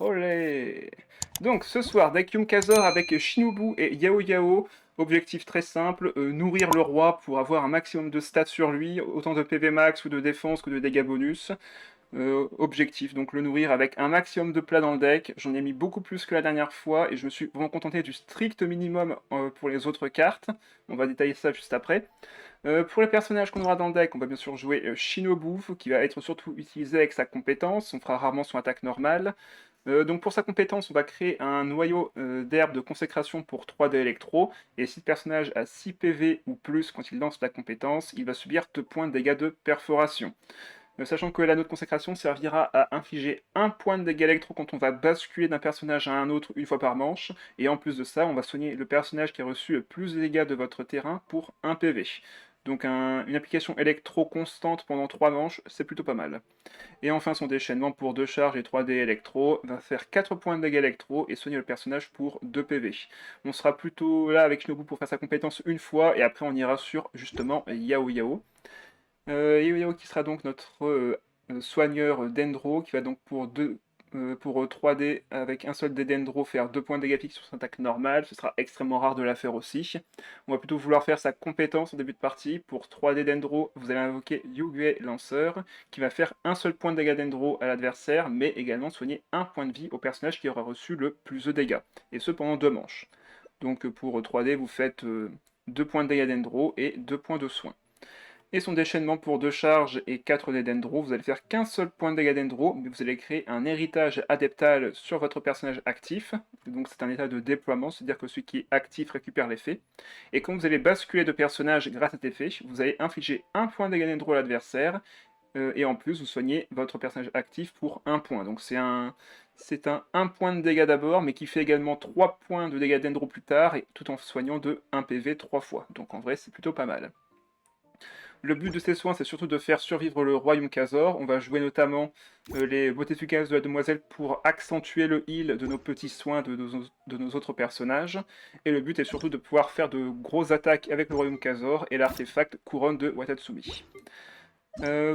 Olé! Donc ce soir, deck Kazor avec Shinobu et Yao Yao. Objectif très simple, nourrir le roi pour avoir un maximum de stats sur lui, autant de PV max ou de défense que de dégâts bonus. Objectif, donc le nourrir avec un maximum de plats dans le deck. J'en ai mis beaucoup plus que la dernière fois et je me suis vraiment contenté du strict minimum pour les autres cartes. On va détailler ça juste après. Pour les personnages qu'on aura dans le deck, on va bien sûr jouer Shinobu, qui va être surtout utilisé avec sa compétence. On fera rarement son attaque normale. Donc pour sa compétence, on va créer un noyau d'herbe de consécration pour 3D électro, et si le personnage a 6 PV ou plus quand il lance la compétence, il va subir 2 points de dégâts de perforation. Sachant que l'anneau de consécration servira à infliger 1 point de dégâts électro quand on va basculer d'un personnage à un autre une fois par manche, et en plus de ça, on va soigner le personnage qui a reçu le plus de dégâts de votre terrain pour 1 PV. Donc une application électro constante pendant 3 manches, c'est plutôt pas mal. Et enfin, son déchaînement pour 2 charges et 3D électro va faire 4 points de dégâts électro et soigner le personnage pour 2 PV. On sera plutôt là avec Shinobu pour faire sa compétence une fois et après on ira sur justement Yao Yao. Yao Yao qui sera donc notre soigneur Dendro qui va donc pour 3D avec un seul dé Dendro faire 2 points de dégâts fixes sur son attaque normale. Ce sera extrêmement rare de la faire aussi. On va plutôt vouloir faire sa compétence en début de partie. Pour 3D Dendro, vous allez invoquer Yugue Lanceur qui va faire un seul point de dégâts Dendro à l'adversaire, mais également soigner un point de vie au personnage qui aura reçu le plus de dégâts. Et ce pendant 2 manches. Donc pour 3D, vous faites 2 points de dégâts Dendro et 2 points de soin. Et son déchaînement pour 2 charges et 4 dés d'Endro, vous allez faire qu'un seul point de dégâts d'Endro, mais vous allez créer un héritage adeptal sur votre personnage actif. Donc c'est un état de déploiement, c'est-à-dire que celui qui est actif récupère l'effet. Et quand vous allez basculer de personnage grâce à cet effet, vous allez infliger un point de dégâts d'Endro à l'adversaire, et en plus vous soignez votre personnage actif pour un point. Donc c'est un 1 point de dégâts d'abord, mais qui fait également 3 points de dégâts d'Endro plus tard, et tout en soignant de 1 PV 3 fois. Donc en vrai c'est plutôt pas mal. Le but de ces soins, c'est surtout de faire survivre le royaume Khazor. On va jouer notamment les beautés fugaces de la demoiselle pour accentuer le heal de nos petits soins de nos autres personnages. Et le but est surtout de pouvoir faire de grosses attaques avec le royaume Khazor et l'artefact couronne de Watatsumi.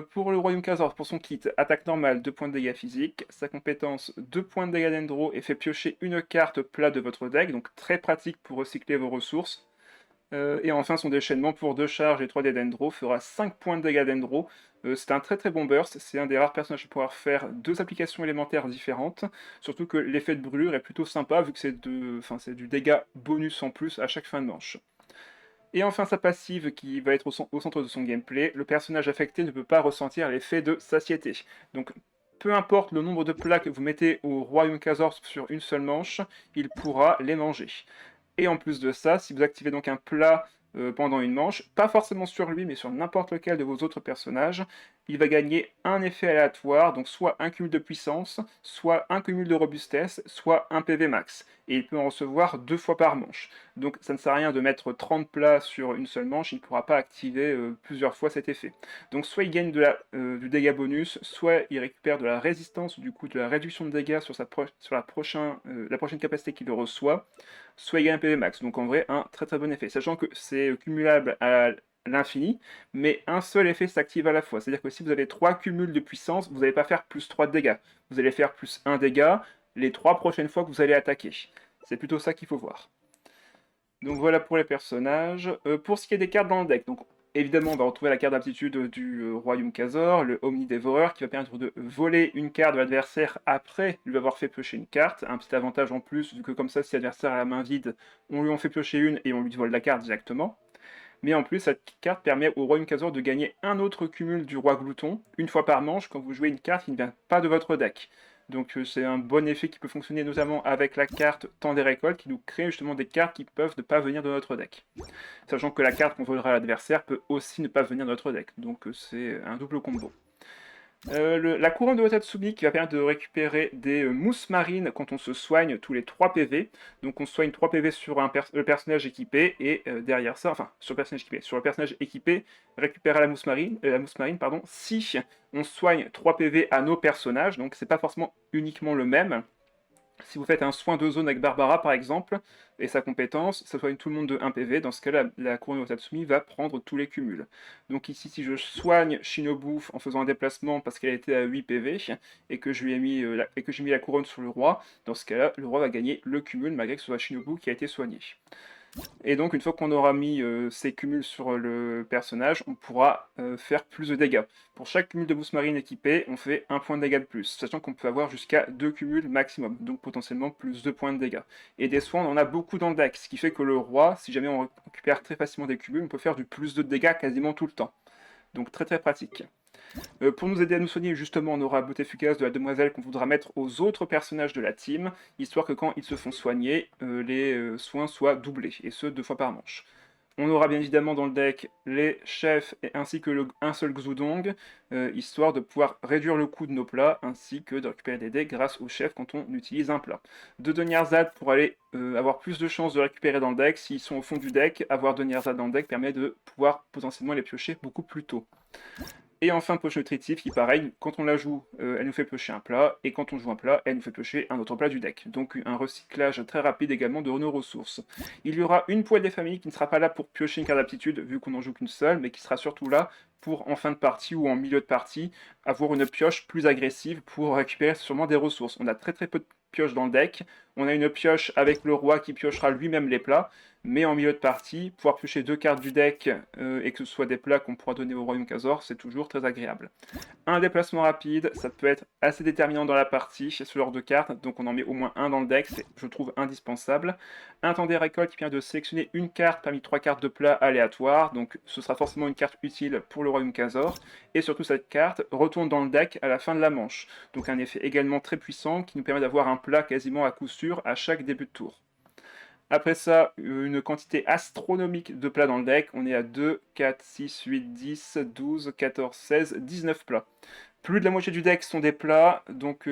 Pour le royaume Khazor, pour son kit, attaque normale, 2 points de dégâts physiques, sa compétence, 2 points de dégâts d'Endro et fait piocher une carte plat de votre deck, donc très pratique pour recycler vos ressources. Et enfin, son déchaînement pour 2 charges et 3 dés d'Endro fera 5 points de dégâts d'Endro. C'est un très très bon burst, c'est un des rares personnages à pouvoir faire 2 applications élémentaires différentes, surtout que l'effet de brûlure est plutôt sympa vu que c'est du dégât bonus en plus à chaque fin de manche. Et enfin sa passive qui va être au centre de son gameplay, le personnage affecté ne peut pas ressentir l'effet de satiété. Donc peu importe le nombre de plats que vous mettez au Royaume Khazor sur une seule manche, il pourra les manger. Et en plus de ça, si vous activez donc un plat pendant une manche, pas forcément sur lui, mais sur n'importe lequel de vos autres personnages, il va gagner un effet aléatoire, donc soit un cumul de puissance, soit un cumul de robustesse, soit un PV max. Et il peut en recevoir 2 fois par manche. Donc ça ne sert à rien de mettre 30 plats sur une seule manche, il ne pourra pas activer plusieurs fois cet effet. Donc soit il gagne du dégât bonus, soit il récupère de la résistance, du coup de la réduction de dégâts sur la prochaine capacité qu'il reçoit, soit il gagne un PV max. Donc en vrai, un très très bon effet. Sachant que c'est cumulable à l'infini, mais un seul effet s'active à la fois. C'est-à-dire que si vous avez 3 cumuls de puissance, vous n'allez pas faire plus 3 de dégâts. Vous allez faire plus 1 dégât les 3 prochaines fois que vous allez attaquer. C'est plutôt ça qu'il faut voir. Donc voilà pour les personnages. Pour ce qui est des cartes dans le deck, donc évidemment on va retrouver la carte d'aptitude du Royaume Khazor, le Omnidévoreur, qui va permettre de voler une carte de l'adversaire après lui avoir fait piocher une carte. Un petit avantage en plus, vu que comme ça si l'adversaire a la main vide, on lui en fait piocher une et on lui vole la carte directement. Mais en plus, cette carte permet au Royaume Khazor de gagner un autre cumul du Roi Glouton, une fois par manche, quand vous jouez une carte qui ne vient pas de votre deck. Donc c'est un bon effet qui peut fonctionner notamment avec la carte Temps des récoltes, qui nous crée justement des cartes qui peuvent ne pas venir de notre deck. Sachant que la carte qu'on volera à l'adversaire peut aussi ne pas venir de notre deck. Donc c'est un double combo. La couronne de Watatsumi qui va permettre de récupérer des mousses marines quand on se soigne tous les 3 PV. Donc on soigne 3 PV sur le personnage équipé et derrière ça, enfin sur le personnage équipé, récupérer la mousse marine pardon, si on soigne 3 PV à nos personnages. Donc c'est pas forcément uniquement le même. Si vous faites un soin de zone avec Barbara par exemple, et sa compétence, ça soigne tout le monde de 1 PV, dans ce cas-là, la couronne de Tatsumi va prendre tous les cumuls. Donc ici, si je soigne Shinobu en faisant un déplacement parce qu'elle était à 8 PV, et que je lui ai mis, et que j'ai mis la couronne sur le roi, dans ce cas-là, le roi va gagner le cumul malgré que ce soit Shinobu qui a été soigné. Et donc, une fois qu'on aura mis ces cumuls sur le personnage, on pourra faire plus de dégâts. Pour chaque cumul de boost marine équipé, on fait 1 point de dégâts de plus, sachant qu'on peut avoir jusqu'à 2 cumuls maximum, donc potentiellement plus 2 points de dégâts. Et des soins, on en a beaucoup dans le deck, ce qui fait que le roi, si jamais on récupère très facilement des cumuls, on peut faire du plus de dégâts quasiment tout le temps. Donc très très pratique. Pour nous aider à nous soigner, justement, on aura Beauté Fugace de la demoiselle qu'on voudra mettre aux autres personnages de la team, histoire que quand ils se font soigner, les soins soient doublés, et ce 2 fois par manche. On aura bien évidemment dans le deck les chefs ainsi que un seul Xudong, histoire de pouvoir réduire le coût de nos plats, ainsi que de récupérer des dés grâce aux chefs quand on utilise un plat. Deux Deniarzad pour aller avoir plus de chances de récupérer dans le deck. S'ils sont au fond du deck, avoir Deniarzad dans le deck permet de pouvoir potentiellement les piocher beaucoup plus tôt. Et enfin, poche nutritive qui, pareil, quand on la joue, elle nous fait piocher un plat, et quand on joue un plat, elle nous fait piocher un autre plat du deck. Donc un recyclage très rapide également de nos ressources. Il y aura une poêle des familles qui ne sera pas là pour piocher une carte d'aptitude, vu qu'on n'en joue qu'une seule, mais qui sera surtout là pour, en fin de partie ou en milieu de partie, avoir une pioche plus agressive pour récupérer sûrement des ressources. On a très très peu de pioches dans le deck. On a une pioche avec le roi qui piochera lui-même les plats, mais en milieu de partie, pouvoir piocher 2 cartes du deck et que ce soit des plats qu'on pourra donner au Royaume Kazor, c'est toujours très agréable. Un déplacement rapide, ça peut être assez déterminant dans la partie chez ce genre de cartes, donc on en met au moins un dans le deck, c'est, je trouve, indispensable. Un temps des récoltes qui permet de sélectionner une carte parmi 3 cartes de plats aléatoires, donc ce sera forcément une carte utile pour le Royaume Kazor, et surtout cette carte retourne dans le deck à la fin de la manche, donc un effet également très puissant qui nous permet d'avoir un plat quasiment à coup sûr à chaque début de tour. Après ça, une quantité astronomique de plats dans le deck. On est à 2, 4, 6, 8, 10, 12, 14, 16, 19 plats. Plus de la moitié du deck sont des plats, donc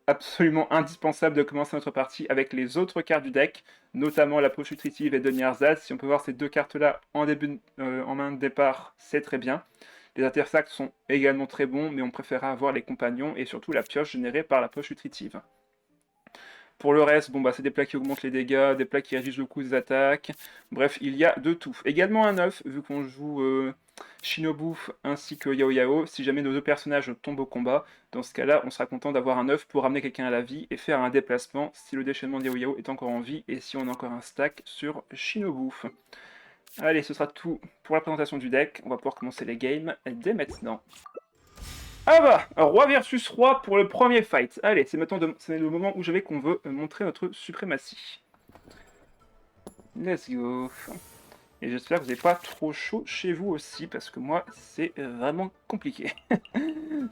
absolument indispensable de commencer notre partie avec les autres cartes du deck, notamment la poche nutritive et Deniarzad. Si on peut voir ces deux cartes-là en main de départ, c'est très bien. Les artefacts sont également très bons, mais on préférera avoir les compagnons et surtout la pioche générée par la poche nutritive. Pour le reste, bon, bah, c'est des plats qui augmentent les dégâts, des plats qui réduisent le coût des attaques. Bref, il y a de tout. Également un œuf, vu qu'on joue Shinobu ainsi que Yao Yao. Si jamais nos deux personnages tombent au combat, dans ce cas-là, on sera content d'avoir un œuf pour ramener quelqu'un à la vie et faire un déplacement si le déchaînement de Yao Yao est encore en vie et si on a encore un stack sur Shinobu. Allez, ce sera tout pour la présentation du deck. On va pouvoir commencer les games dès maintenant. Ah bah, roi versus roi pour le premier fight. Allez, c'est maintenant c'est le moment où qu'on veut montrer notre suprématie. Let's go. Et j'espère que vous n'êtes pas trop chaud chez vous aussi, parce que moi, c'est vraiment compliqué.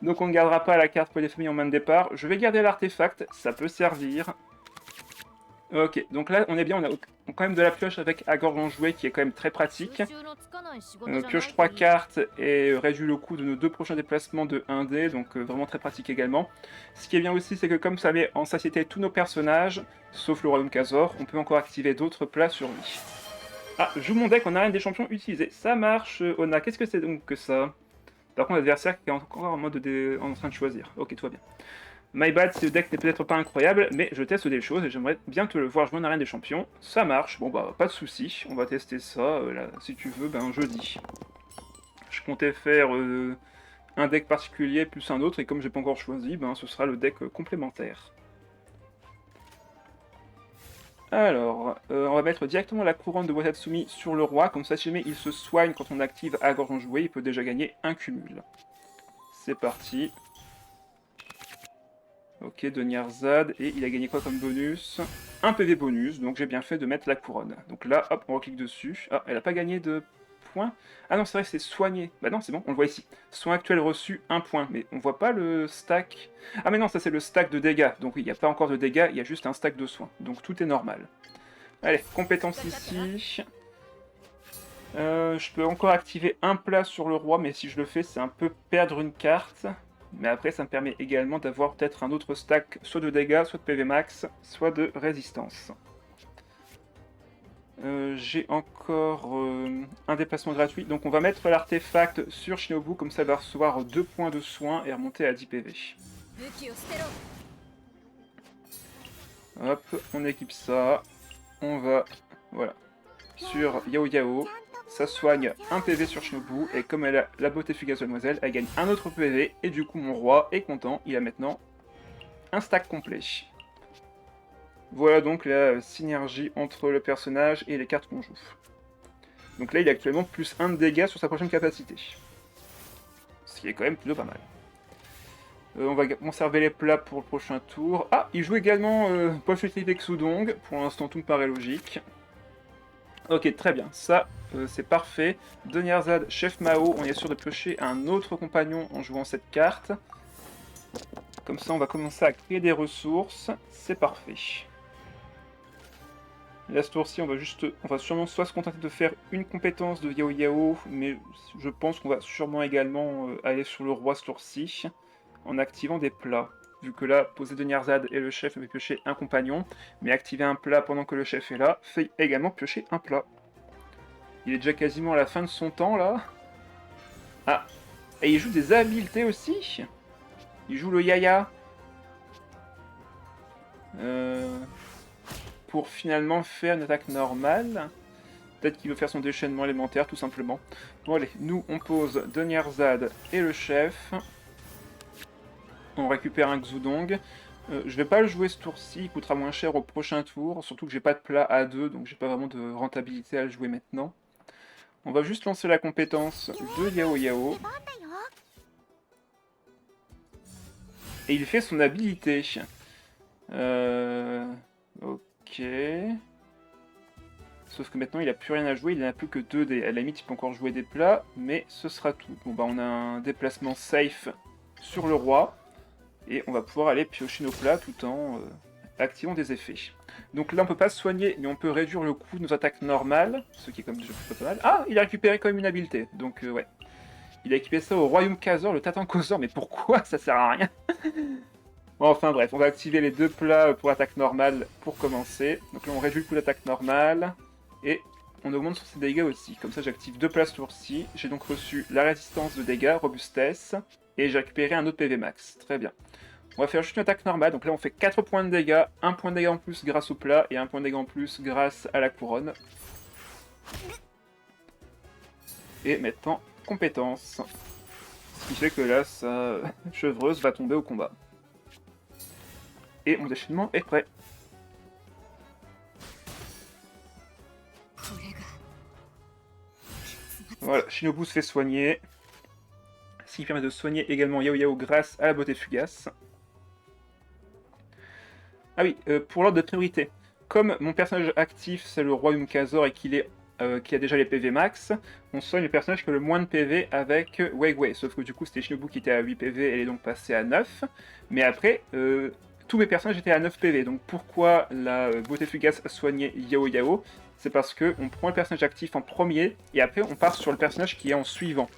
Donc on ne gardera pas la carte pour les familles en main de départ. Je vais garder l'artefact, ça peut servir. Ok, donc là on est bien, on a quand même de la pioche avec Agorge enjoué qui est quand même très pratique. Pioche 3 cartes et réduit le coût de nos deux prochains déplacements de 1D, donc vraiment très pratique également. Ce qui est bien aussi, c'est que comme ça met en satiété tous nos personnages, sauf le Royaume Kazor, on peut encore activer d'autres plats sur lui. Ah, joue mon deck en arène des champions utilisé. Ça marche, Ona, qu'est-ce que c'est donc que ça? Par contre, l'adversaire qui est encore en mode en train de choisir. Ok, tout va bien. My bad, ce deck n'est peut-être pas incroyable, mais je teste des choses et j'aimerais bien te le voir jouer en arène des champions. Ça marche, bon bah pas de soucis, on va tester ça, là, si tu veux, ben jeudi. Je comptais faire un deck particulier plus un autre, et comme j'ai pas encore choisi, ben ce sera le deck complémentaire. Alors, on va mettre directement la couronne de Watatsumi sur le roi, comme ça si jamais il se soigne quand on active Agorge enjoué, il peut déjà gagner un cumul. C'est parti. Ok, Deniarzad, et il a gagné quoi comme bonus? Un PV bonus, donc j'ai bien fait de mettre la couronne. Donc là, hop, on reclique dessus. Ah, elle a pas gagné de points. Ah non, c'est vrai, c'est soigné. Bah non, c'est bon, on le voit ici. Soin actuel reçu, 1 point. Mais on voit pas le stack. Ah mais non, ça c'est le stack de dégâts. Donc oui, il n'y a pas encore de dégâts, il y a juste un stack de soins. Donc tout est normal. Allez, compétence ici. Je peux encore activer un plat sur le roi, mais si je le fais, c'est un peu perdre une carte. Mais après, ça me permet également d'avoir peut-être un autre stack, soit de dégâts, soit de PV max, soit de résistance. J'ai encore un déplacement gratuit, donc on va mettre l'artefact sur Shinobu, comme ça elle va recevoir 2 points de soin et remonter à 10 PV. Hop, on équipe ça. On va, voilà, sur Yao Yao. Ça soigne un PV sur Shinobu, et comme elle a la beauté fugace de Mademoiselle, elle gagne un autre PV, et du coup mon roi est content, il a maintenant un stack complet. Voilà donc la synergie entre le personnage et les cartes qu'on joue. Donc là il a actuellement plus 1 de dégâts sur sa prochaine capacité. Ce qui est quand même plutôt pas mal. On va conserver les plats pour le prochain tour. Ah, il joue également Pochetti avec Sudong, pour l'instant tout me paraît logique. Ok, très bien, ça c'est parfait. Donyerzad, Chef Mao, on est sûr de piocher un autre compagnon en jouant cette carte. Comme ça on va commencer à créer des ressources, c'est parfait. Là ce tour-ci on va sûrement soit se contenter de faire une compétence de Yao Yao, mais je pense qu'on va sûrement également aller sur le roi ce tour-ci, en activant des plats. Vu que là, poser Donyerzad et le chef fait piocher un compagnon, mais activer un plat pendant que le chef est là, fait également piocher un plat. Il est déjà quasiment à la fin de son temps, là. Ah, et il joue des habiletés aussi. Il joue le Yaya. Pour finalement faire une attaque normale. Peut-être qu'il veut faire son déchaînement élémentaire, tout simplement. Bon allez, nous on pose Donyerzad et le chef. On récupère un Xudong. Je vais pas le jouer ce tour-ci, il coûtera moins cher au prochain tour, surtout que j'ai pas de plat à 2, donc j'ai pas vraiment de rentabilité à le jouer maintenant. On va juste lancer la compétence de Yao Yao. Et il fait son habilité. Ok. Sauf que maintenant il a plus rien à jouer, il n'a plus que 2 dés. À la limite il peut encore jouer des plats, mais ce sera tout. Bon bah on a un déplacement safe sur le roi. Et on va pouvoir aller piocher nos plats tout en activant des effets. Donc là on peut pas se soigner, mais on peut réduire le coût de nos attaques normales, ce qui est quand même déjà plutôt pas mal. Ah, il a récupéré quand même une habileté, donc ouais. Il a équipé ça au Royaume Khazor, le Tatankosaur, mais pourquoi? Ça sert à rien. Bon, enfin bref, on va activer les 2 plats pour attaque normale pour commencer. Donc là on réduit le coût d'attaque normale, et on augmente sur ses dégâts aussi. Comme ça j'active 2 plats ce tour-ci. J'ai donc reçu la résistance de dégâts, robustesse, et j'ai récupéré un autre PV max. Très bien. On va faire juste une attaque normale, donc là on fait 4 points de dégâts, 1 point de dégâts en plus grâce au plat, et 1 point de dégâts en plus grâce à la couronne. Et maintenant, compétence. Ce qui fait que là, sa chevreuse va tomber au combat. Et mon déchaînement est prêt. Voilà, Shinobu se fait soigner. Ce qui permet de soigner également Yao Yao grâce à la beauté fugace. Ah oui, pour l'ordre de priorité. Comme mon personnage actif c'est le Royaume Khazor et qu'il a déjà les PV max, on soigne le personnage qui a le moins de PV avec Wei Wei. Sauf que du coup c'était Shinobu qui était à 8 PV, elle est donc passée à 9. Mais après, tous mes personnages étaient à 9 PV. Donc pourquoi la beauté fugace a soigné Yao Yao? C'est parce qu'on prend le personnage actif en premier et après on part sur le personnage qui est en suivant.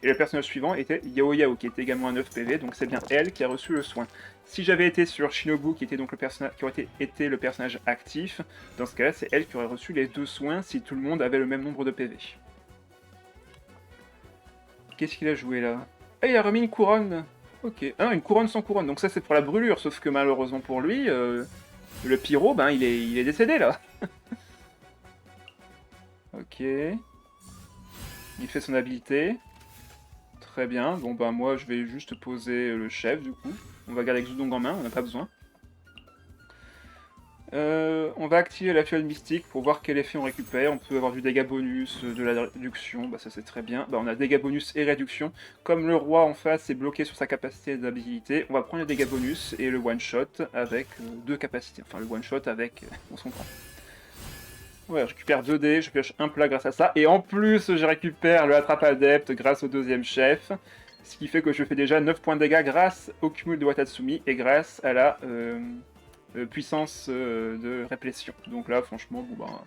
Et le personnage suivant était Yao Yao, qui était également à 9 PV, donc c'est bien elle qui a reçu le soin. Si j'avais été sur Shinobu, qui était donc le personnage, qui aurait été le personnage actif, dans ce cas-là, c'est elle qui aurait reçu les 2 soins si tout le monde avait le même nombre de PV. Qu'est-ce qu'il a joué là? Ah, il a remis une couronne. Ok. Ah, une couronne sans couronne, donc ça c'est pour la brûlure, sauf que malheureusement pour lui, le pyro, ben il est décédé là. Ok. Il fait son habilité. Très bien, bon bah moi je vais juste poser le chef du coup. On va garder Xudong en main, on n'a pas besoin. On va activer la fiole mystique pour voir quel effet on récupère. On peut avoir du dégât bonus, de la réduction, bah ça c'est très bien. Bah on a dégâts bonus et réduction. Comme le roi en face est bloqué sur sa capacité d'habilité, on va prendre le dégâts bonus et le one shot avec 2 capacités. Enfin le one shot avec, on se comprend. Ouais, je récupère 2 dés, je pioche un plat grâce à ça, et en plus je récupère le attrape adepte grâce au 2e chef, ce qui fait que je fais déjà 9 points de dégâts grâce au cumul de Watatsumi et grâce à la puissance de réplétion. Donc là franchement, bon bah,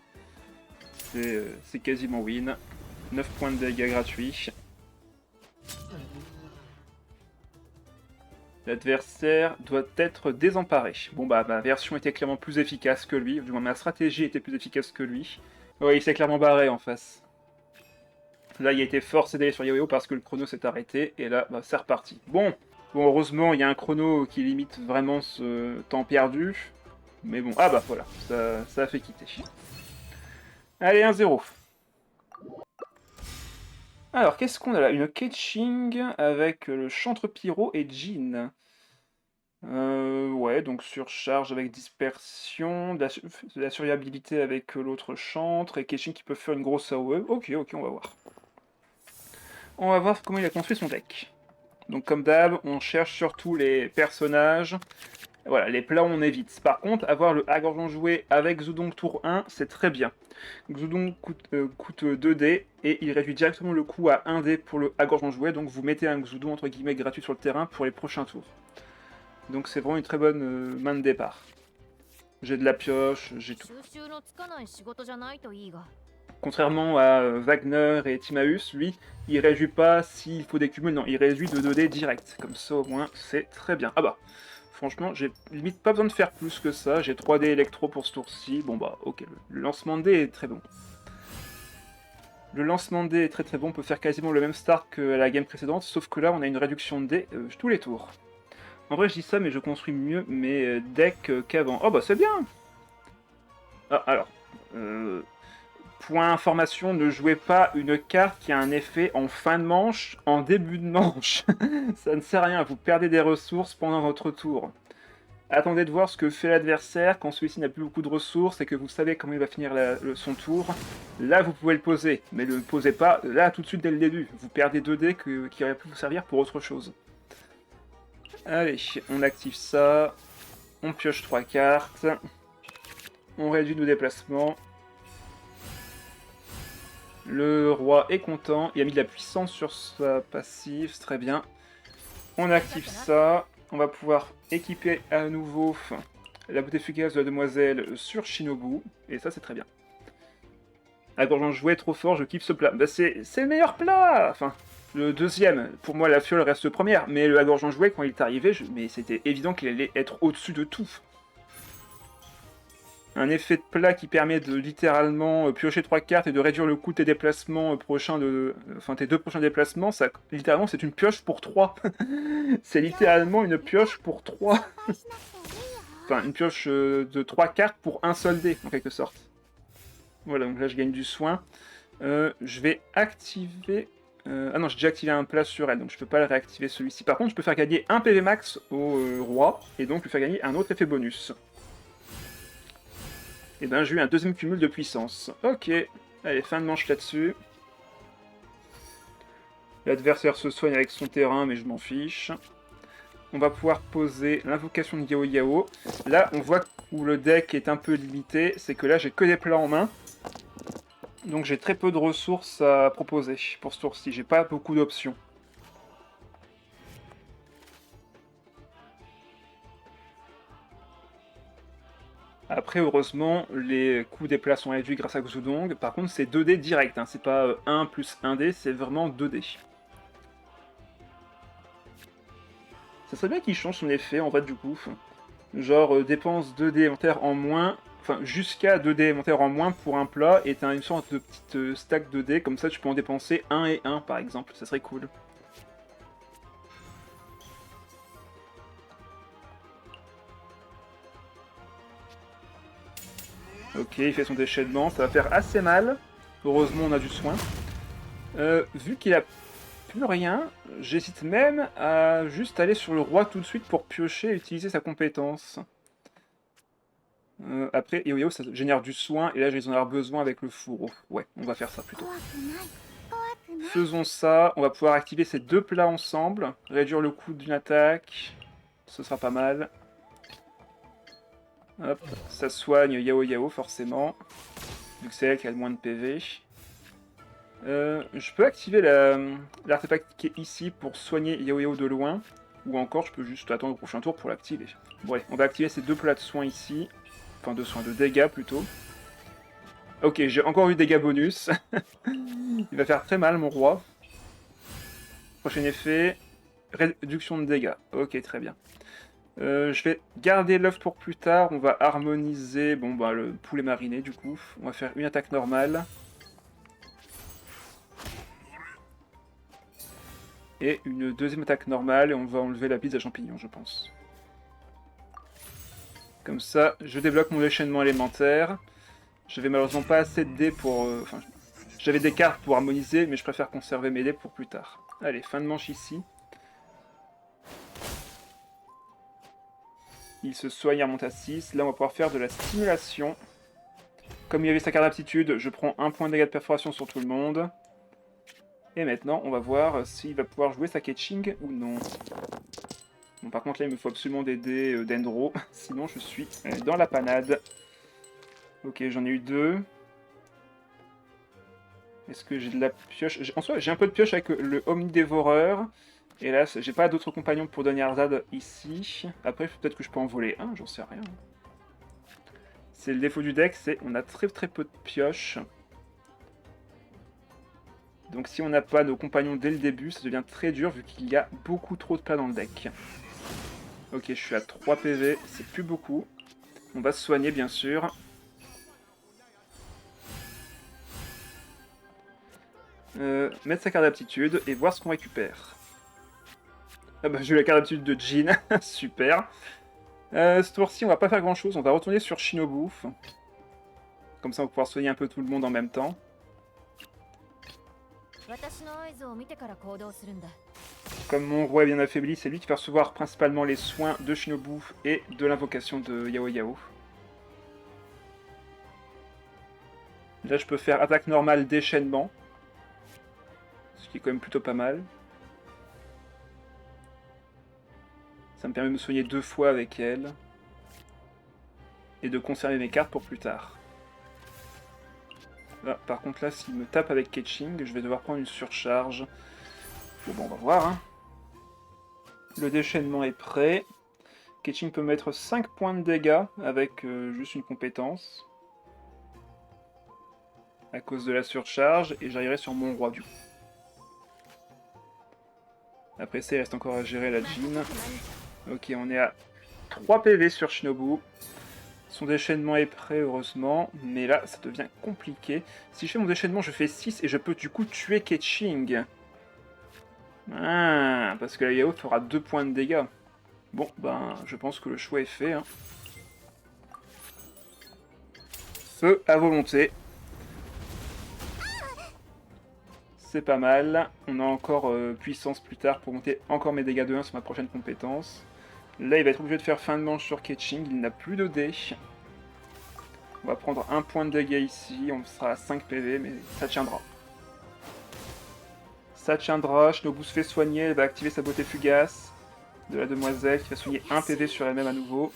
c'est quasiment win. 9 points de dégâts gratuits. L'adversaire doit être désemparé. Bon bah ma version était clairement plus efficace que lui, du moins ma stratégie était plus efficace que lui. Ouais, il s'est clairement barré en face. Là il a été forcé d'aller sur Yao parce que le chrono s'est arrêté, et là bah, c'est reparti. Bon, heureusement il y a un chrono qui limite vraiment ce temps perdu, Mais bon, ah bah voilà, ça a fait quitter. Allez, 1-0. Alors, qu'est-ce qu'on a là? Une Ketching avec le Chantre Pyro et Jean. Ouais, donc surcharge avec dispersion, de la survivabilité avec l'autre chantre, et Ketching qui peut faire une grosse AOE. Ok, ok, on va voir. On va voir comment il a construit son deck. Donc comme d'hab, on cherche surtout les personnages. Voilà, les plats on évite. Par contre, avoir le Hagorgon joué avec Zudong tour 1, c'est très bien. Zudong coûte 2D et il réduit directement le coût à 1D pour le Hagorgon joué, donc vous mettez un Zudong entre guillemets gratuit sur le terrain pour les prochains tours. Donc c'est vraiment une très bonne main de départ. J'ai de la pioche, j'ai tout. Contrairement à Wagner et Timaeus, lui, il réduit pas s'il faut des cumuls, non, il réduit de 2D direct. Comme ça au moins, c'est très bien. Ah bah, franchement, j'ai limite pas besoin de faire plus que ça. J'ai 3D électro pour ce tour-ci. Bon bah, ok, le lancement de dés est très bon. Le lancement de dés est très très bon, on peut faire quasiment le même start que la game précédente, sauf que là, on a une réduction de dés tous les tours. En vrai, je dis ça, mais je construis mieux mes decks qu'avant. Oh bah, c'est bien. Ah, alors, point information, ne jouez pas une carte qui a un effet en fin de manche, en début de manche. Ça ne sert à rien, vous perdez des ressources pendant votre tour. Attendez de voir ce que fait l'adversaire quand celui-ci n'a plus beaucoup de ressources et que vous savez comment il va finir son tour. Là, vous pouvez le poser, mais ne le posez pas là tout de suite dès le début. Vous perdez 2 dés qui auraient pu vous servir pour autre chose. Allez, on active ça. On pioche 3 cartes. On réduit nos déplacements. Le roi est content, il a mis de la puissance sur sa passive, c'est très bien. On active ça, on va pouvoir équiper à nouveau la beauté fugace de la demoiselle sur Shinobu, et ça c'est très bien. Hagorgon joué trop fort, je kiffe ce plat. Bah c'est le meilleur plat. Enfin, le deuxième, pour moi la fiole reste première, mais le Hagorgon joué quand il est arrivé, mais c'était évident qu'il allait être au-dessus de tout. Un effet de plat qui permet de littéralement piocher 3 cartes et de réduire le coût de tes déplacements prochains enfin tes 2 prochains déplacements, ça littéralement c'est une pioche pour 3. C'est littéralement une pioche pour 3. Enfin une pioche de 3 cartes pour un seul dé en quelque sorte. Voilà, donc là je gagne du soin. Je vais activer... Ah non, j'ai déjà activé un plat sur elle, donc je peux pas le réactiver celui-ci. Par contre, je peux faire gagner un PV max au roi, et donc lui faire gagner un autre effet bonus. Et ben j'ai eu un deuxième cumul de puissance. Ok, allez, fin de manche là-dessus. L'adversaire se soigne avec son terrain, mais je m'en fiche. On va pouvoir poser l'invocation de Yao Yao. Là, on voit où le deck est un peu limité, c'est que là, j'ai que des plats en main. Donc j'ai très peu de ressources à proposer pour ce tour-ci, j'ai pas beaucoup d'options. Après, heureusement, les coûts des plats sont réduits grâce à Xudong. Par contre, c'est 2D direct, hein. C'est pas 1 plus 1D, c'est vraiment 2D. Ça serait bien qu'il change son effet, en vrai, du coup. Genre, dépense 2D élémentaires en moins, enfin, jusqu'à 2D élémentaires en moins pour un plat, et t'as une sorte de petite stack 2D, comme ça tu peux en dépenser 1 et 1, par exemple. Ça serait cool. Ok, il fait son déchaînement, ça va faire assez mal. Heureusement, on a du soin. Vu qu'il a plus rien, j'hésite même à juste aller sur le roi tout de suite pour piocher et utiliser sa compétence. Après, Yao Yao, ça génère du soin, et là, je vais en avoir besoin avec le fourreau. Ouais, on va faire ça plutôt. Faisons ça, on va pouvoir activer ces 2 plats ensemble, réduire le coût d'une attaque, ce sera pas mal. Hop, ça soigne Yao Yao forcément, vu que c'est elle qui a le moins de PV. Je peux activer l'artefact qui est ici pour soigner Yao Yao de loin, ou encore je peux juste attendre le prochain tour pour l'activer. Bon allez, on va activer ces 2 plats de soins ici, enfin de soins, de dégâts plutôt. Ok, j'ai encore eu dégâts bonus. Il va faire très mal mon roi. Prochain effet, réduction de dégâts. Ok, très bien. Je vais garder l'œuf pour plus tard. On va harmoniser bon, bah, le poulet mariné du coup. On va faire une attaque normale. Et une deuxième attaque normale. Et on va enlever la bise à champignons, je pense. Comme ça, je débloque mon déchaînement élémentaire. J'avais malheureusement pas assez de dés pour... Enfin, j'avais des cartes pour harmoniser, mais je préfère conserver mes dés pour plus tard. Allez, fin de manche ici. Il se soigne, il remonte à 6. Là, on va pouvoir faire de la stimulation. Comme il y avait sa carte d'aptitude, je prends un point de dégâts de perforation sur tout le monde. Et maintenant, on va voir s'il va pouvoir jouer sa catching ou non. Bon, par contre, là, il me faut absolument des dés d'Endro. Sinon, je suis dans la panade. Ok, j'en ai eu 2. Est-ce que j'ai de la pioche? En soi, j'ai un peu de pioche avec le Omnidévoreur. Et là, j'ai pas d'autres compagnons pour donner Arzad ici. Après, peut-être que je peux en voler un, j'en sais rien. C'est le défaut du deck, c'est on a très peu de pioches. Donc si on n'a pas nos compagnons dès le début, ça devient très dur vu qu'il y a beaucoup trop de plats dans le deck. Ok, je suis à 3 PV, c'est plus beaucoup. On va se soigner bien sûr. Mettre sa carte d'aptitude et voir ce qu'on récupère. Ah bah j'ai eu la carte d'aptitude de Jin, super. Ce tour-ci on va pas faire grand chose, on va retourner sur Shinobu. Comme ça on va pouvoir soigner un peu tout le monde en même temps. Comme mon roi est bien affaibli, c'est lui qui va recevoir principalement les soins de Shinobu et de l'invocation de Yao Yao. Là je peux faire attaque normale déchaînement. Ce qui est quand même plutôt pas mal. Ça me permet de me soigner 2 fois avec elle. Et de conserver mes cartes pour plus tard. Là, par contre là, s'il me tape avec Ketching, je vais devoir prendre une surcharge. Bon, on va voir. Hein. Le déchaînement est prêt. Ketching peut mettre 5 points de dégâts avec juste une compétence. À cause de la surcharge. Et j'arriverai sur mon roi du coup. Après ça, il reste encore à gérer la Jin. Ok, on est à 3 PV sur Shinobu. Son déchaînement est prêt, heureusement. Mais là, ça devient compliqué. Si je fais mon déchaînement, je fais 6 et je peux du coup tuer Ketching. Ah, parce que la Yao fera 2 points de dégâts. Bon, ben, je pense que le choix est fait. Hein. Feu à volonté. C'est pas mal. On a encore puissance plus tard pour monter encore mes dégâts de 1 sur ma prochaine compétence. Là, il va être obligé de faire fin de manche sur Ketching. Il n'a plus de dés. On va prendre un point de dégâts ici. On sera à 5 PV, mais ça tiendra. Ça tiendra. Shinobu se fait soigner. Elle va activer sa beauté fugace de la demoiselle qui va soigner 1 PV sur elle-même à nouveau.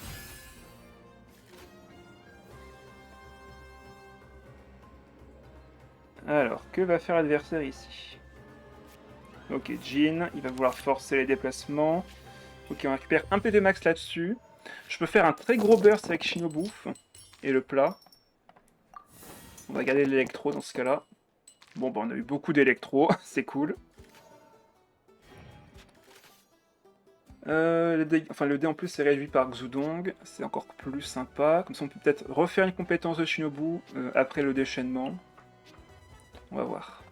Alors, que va faire l'adversaire ici? Ok, Jin, il va vouloir forcer les déplacements. Ok, on récupère un PV max là-dessus. Je peux faire un très gros burst avec Shinobu et le plat. On va garder l'électro dans ce cas-là. Bon, bah on a eu beaucoup d'électro, c'est cool. Le dé en plus est réduit par Xudong, c'est encore plus sympa. Comme ça on peut peut-être refaire une compétence de Shinobu après le déchaînement. On va voir.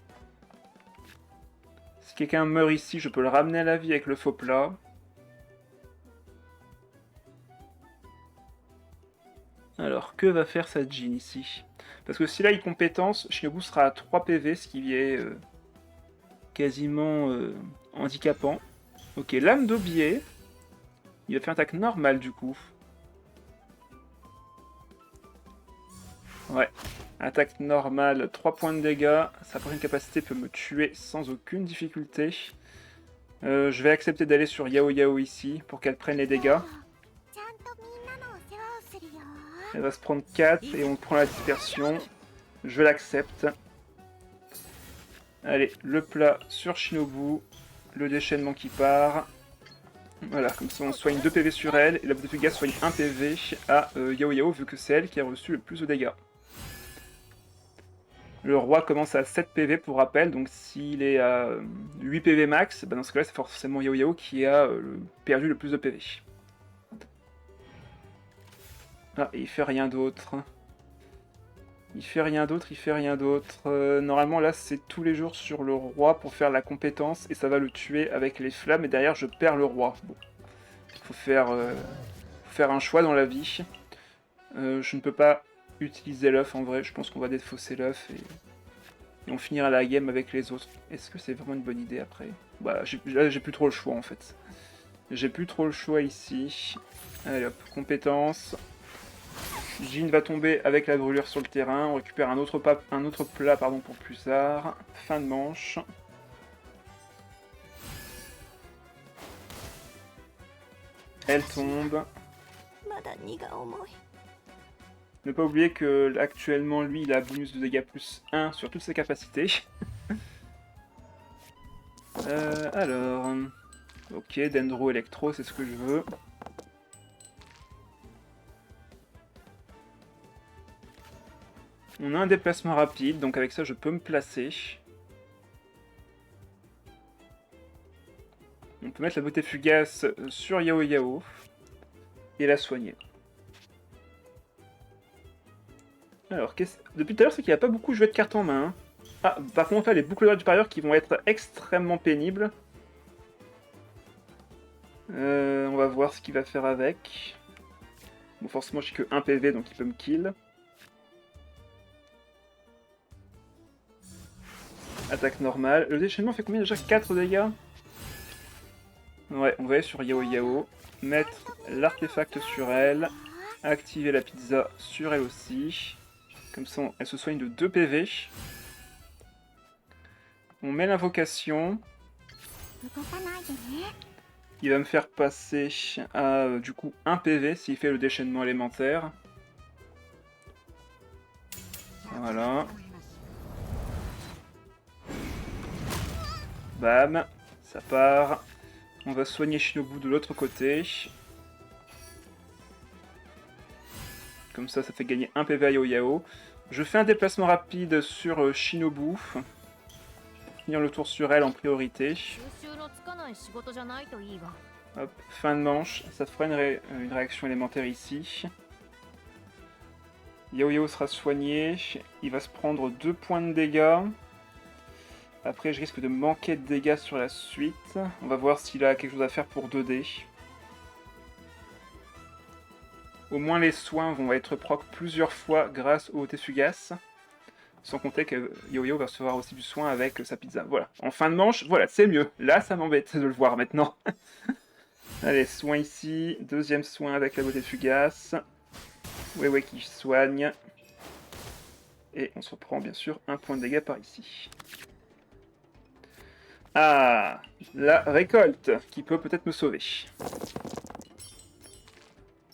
Si quelqu'un meurt ici, je peux le ramener à la vie avec le faux plat. Alors, que va faire sa Jin ici? Parce que si là il compétence, Shinobu sera à 3 PV, ce qui est quasiment handicapant. Ok, lame d'Aubier. Il va faire une attaque normale du coup. Ouais, attaque normale, 3 points de dégâts. Sa prochaine capacité peut me tuer sans aucune difficulté. Je vais accepter d'aller sur Yao Yao ici pour qu'elle prenne les dégâts. Elle va se prendre 4 et on prend la dispersion. Je l'accepte. Allez, le plat sur Shinobu. Le déchaînement qui part. Voilà, comme ça on soigne 2 PV sur elle. Et la beauté fugace soigne 1 PV à Yao Yao vu que c'est elle qui a reçu le plus de dégâts. Le roi commence à 7 PV pour rappel, donc s'il est à 8 PV max, bah dans ce cas-là c'est forcément Yao Yao qui a perdu le plus de PV. Ah, et il fait rien d'autre. Il fait rien d'autre. Normalement là c'est tous les jours sur le roi pour faire la compétence et ça va le tuer avec les flammes et derrière je perds le roi. Bon. Faut faire un choix dans la vie. Je ne peux pas utiliser l'œuf en vrai, je pense qu'on va défausser l'œuf et on finira la game avec les autres. Est-ce que c'est vraiment une bonne idée après? Bah, là j'ai plus trop le choix en fait. J'ai plus trop le choix ici. Allez hop, compétence. Jean va tomber avec la brûlure sur le terrain. On récupère un autre plat pardon, pour plus tard. Fin de manche. Elle tombe. Ne pas oublier que actuellement lui il a bonus de dégâts plus 1 sur toutes ses capacités. Alors... Ok, Dendro Electro, c'est ce que je veux. On a un déplacement rapide, donc avec ça je peux me placer. On peut mettre la beauté fugace sur Yao Yao et la soigner. Alors, depuis tout à l'heure, c'est qu'il n'y a pas beaucoup joué de cartes en main. Hein. Ah, par contre, là, les boucles d'or du parieur qui vont être extrêmement pénibles. On va voir ce qu'il va faire avec. Bon, forcément, j'ai que 1 PV, donc il peut me kill. Attaque normale. Le déchaînement fait combien déjà? 4 dégâts? Ouais, on va aller sur Yao Yao. Mettre l'artefact sur elle. Activer la pizza sur elle aussi. Comme ça, elle se soigne de 2 PV. On met l'invocation. Il va me faire passer à du coup 1 PV s'il fait le déchaînement élémentaire. Voilà. Bam, ça part. On va soigner Shinobu de l'autre côté. Comme ça, ça fait gagner 1 PV à Yao Yao. Je fais un déplacement rapide sur Shinobu. Pour finir le tour sur elle en priorité. Hop, fin de manche. Ça fera une réaction élémentaire ici. Yao Yao sera soigné. Il va se prendre 2 points de dégâts. Après, je risque de manquer de dégâts sur la suite. On va voir s'il a quelque chose à faire pour 2D. Au moins les soins vont être proc plusieurs fois grâce au thé fugace. Sans compter que Yo-Yo va recevoir aussi du soin avec sa pizza. Voilà. En fin de manche, voilà, c'est mieux. Là, ça m'embête de le voir maintenant. Allez, soin ici. Deuxième soin avec la beauté fugace. Ouais, qui soigne. Et on se reprend bien sûr 1 point de dégâts par ici. Ah, la récolte qui peut peut-être me sauver.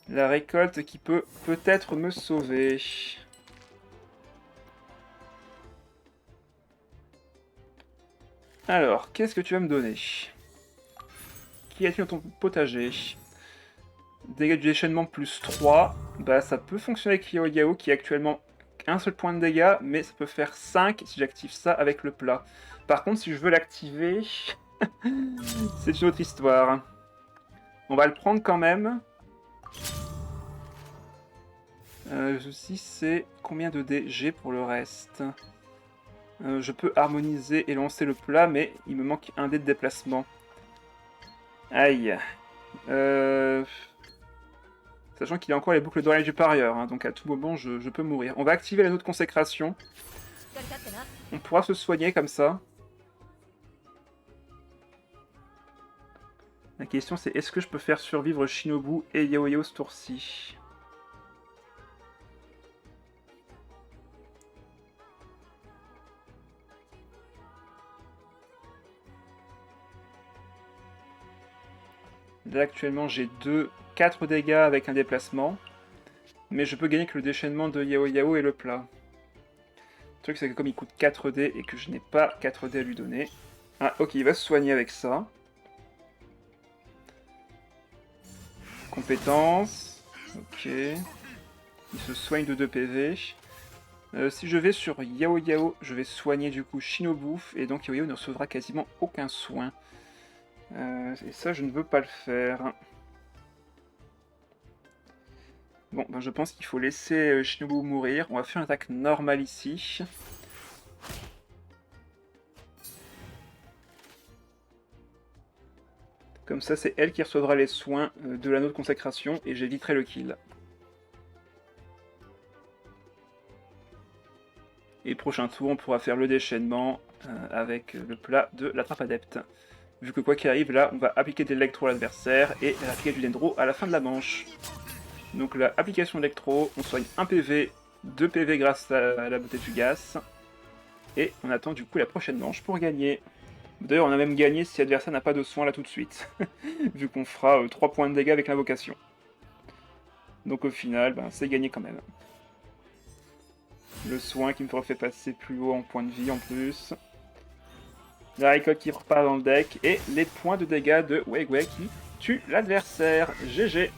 La récolte qui peut peut-être me sauver. Alors, qu'est-ce que tu vas me donner? Qu'y a-t-il dans ton potager? Dégâts du déchaînement plus 3. Bah, ça peut fonctionner avec Yao Yao qui a actuellement un seul point de dégâts, mais ça peut faire 5 si j'active ça avec le plat. Par contre, si je veux l'activer, c'est une autre histoire. On va le prendre quand même. Ceci, c'est combien de dés j'ai pour le reste? Je peux harmoniser et lancer le plat, mais il me manque un dé de déplacement. Aïe. Sachant qu'il a encore les boucles d'oreilles du parieur, hein, donc à tout moment je peux mourir. On va activer l'anneau de consécration. On pourra se soigner comme ça. La question c'est est-ce que je peux faire survivre Shinobu et Yao Yao ce tour-ci? Là actuellement j'ai 4 dégâts avec un déplacement. Mais je peux gagner que le déchaînement de Yao Yao et le plat. Le truc c'est que comme il coûte 4 dés et que je n'ai pas 4 dés à lui donner... Ah ok, il va se soigner avec ça. Compétence. Ok. Il se soigne de 2 PV. Si je vais sur Yao Yao, je vais soigner du coup Shinobu. Et donc Yao Yao ne recevra quasiment aucun soin. Et ça, je ne veux pas le faire. Bon, ben, je pense qu'il faut laisser Shinobu mourir. On va faire une attaque normale ici. Comme ça, c'est elle qui recevra les soins de l'anneau de consécration et j'éviterai le kill. Et prochain tour, on pourra faire le déchaînement avec le plat de la trappe adepte. Vu que quoi qu'il arrive, là, on va appliquer de l'électro à l'adversaire et appliquer du dendro à la fin de la manche. Donc la application d'électro, on soigne 1 PV, 2 PV grâce à la beauté fugace. Et on attend du coup la prochaine manche pour gagner. D'ailleurs, on a même gagné si l'adversaire n'a pas de soin là tout de suite. Vu qu'on fera 3 points de dégâts avec l'invocation. Donc au final, ben, c'est gagné quand même. Le soin qui me refait passer plus haut en points de vie en plus. La récolte qui repart dans le deck. Et les points de dégâts de Wei Wei qui tue l'adversaire. GG.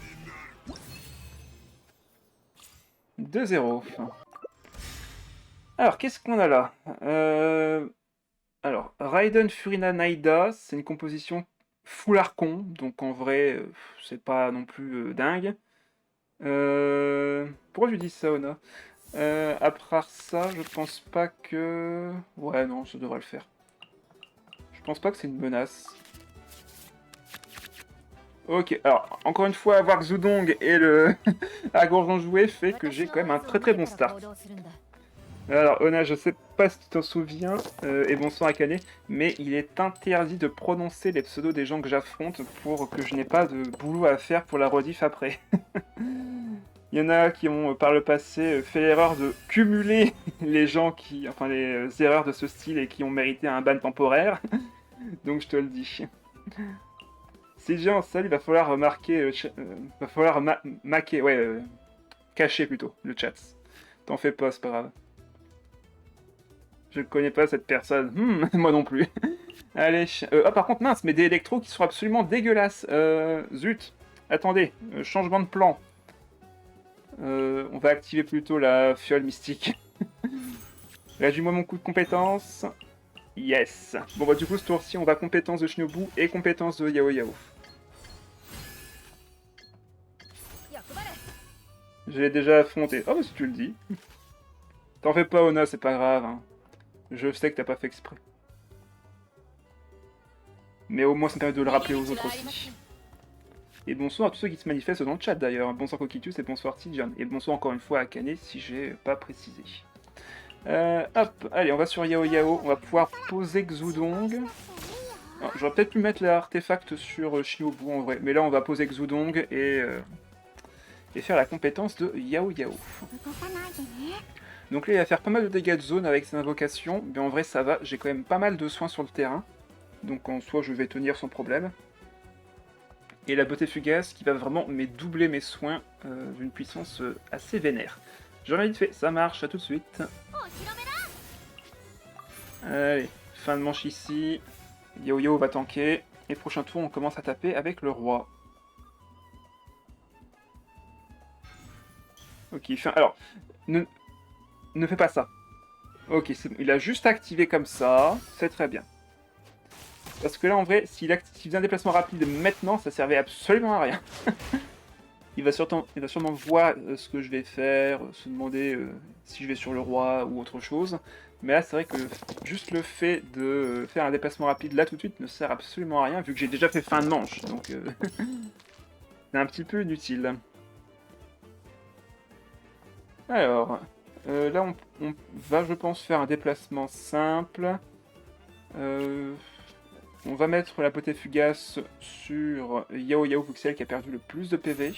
2-0. Alors, qu'est-ce qu'on a là Alors, Raiden Furina Naida, c'est une composition full Archon. Donc en vrai, c'est pas non plus dingue. Pourquoi je dis ça, Ona après ça, je pense pas que... Ouais, non, ça devrait le faire. Je pense pas que c'est une menace. Ok, alors, encore une fois, avoir Zudong et le à gorge joué fait que j'ai quand même un très très bon start. Alors, Ona, je sais pas si tu t'en souviens, et bonsoir Akane, mais il est interdit de prononcer les pseudos des gens que j'affronte pour que je n'ai pas de boulot à faire pour la rediff après. Il y en a qui ont, par le passé, fait l'erreur de cumuler les gens qui... Enfin, les erreurs de ce style et qui ont mérité un ban temporaire. Donc, je te le dis. Si j'ai en salle, il va falloir remarquer... va falloir maquer... Ouais, cacher plutôt, le chat. T'en fais pas, c'est pas grave. Je connais pas cette personne. Moi non plus. Allez. Ah, par contre, mince, mais des électros qui sont absolument dégueulasses. Zut. Attendez, changement de plan. On va activer plutôt la fiole mystique. Réduis-moi mon coup de compétence. Yes. Bon bah du coup ce tour-ci on va compétence de Shinobu et compétence de Yao Yao. Je l'ai déjà affronté. Oh bah si tu le dis. T'en fais pas Ona, c'est pas grave. Hein. Je sais que t'as pas fait exprès. Mais au moins ça me permet de le rappeler aux autres aussi. Et bonsoir à tous ceux qui se manifestent dans le chat d'ailleurs. Bonsoir Kokitus et bonsoir Tidjan. Et bonsoir encore une fois à Akane si j'ai pas précisé. Hop, allez, on va sur Yao Yao. On va pouvoir poser Xudong. J'aurais peut-être pu mettre l'artefact sur Shinobu en vrai. Mais là, on va poser Xudong et faire la compétence de Yao Yao. Donc là, il va faire pas mal de dégâts de zone avec ses invocations. Mais en vrai, ça va. J'ai quand même pas mal de soins sur le terrain. Donc en soi, je vais tenir sans problème. Et la beauté fugace qui va vraiment doubler mes soins d'une puissance assez vénère. J'en ai vite fait, ça marche, à tout de suite. Allez, fin de manche ici. Yao Yao va tanker. Et prochain tour, on commence à taper avec le roi. Ok, alors, ne fais pas ça. Ok, il a juste activé comme ça, c'est très bien. Parce que là, en vrai, s'il faisait un déplacement rapide maintenant, ça servait absolument à rien. Il va sûrement voir ce que je vais faire, se demander si je vais sur le roi ou autre chose. Mais là, c'est vrai que juste le fait de faire un déplacement rapide là tout de suite ne sert absolument à rien, vu que j'ai déjà fait fin de manche. Donc, c'est un petit peu inutile. Alors, là, on va, je pense, faire un déplacement simple. On va mettre la beauté fugace sur Yao Yao Vuxel qui a perdu le plus de PV.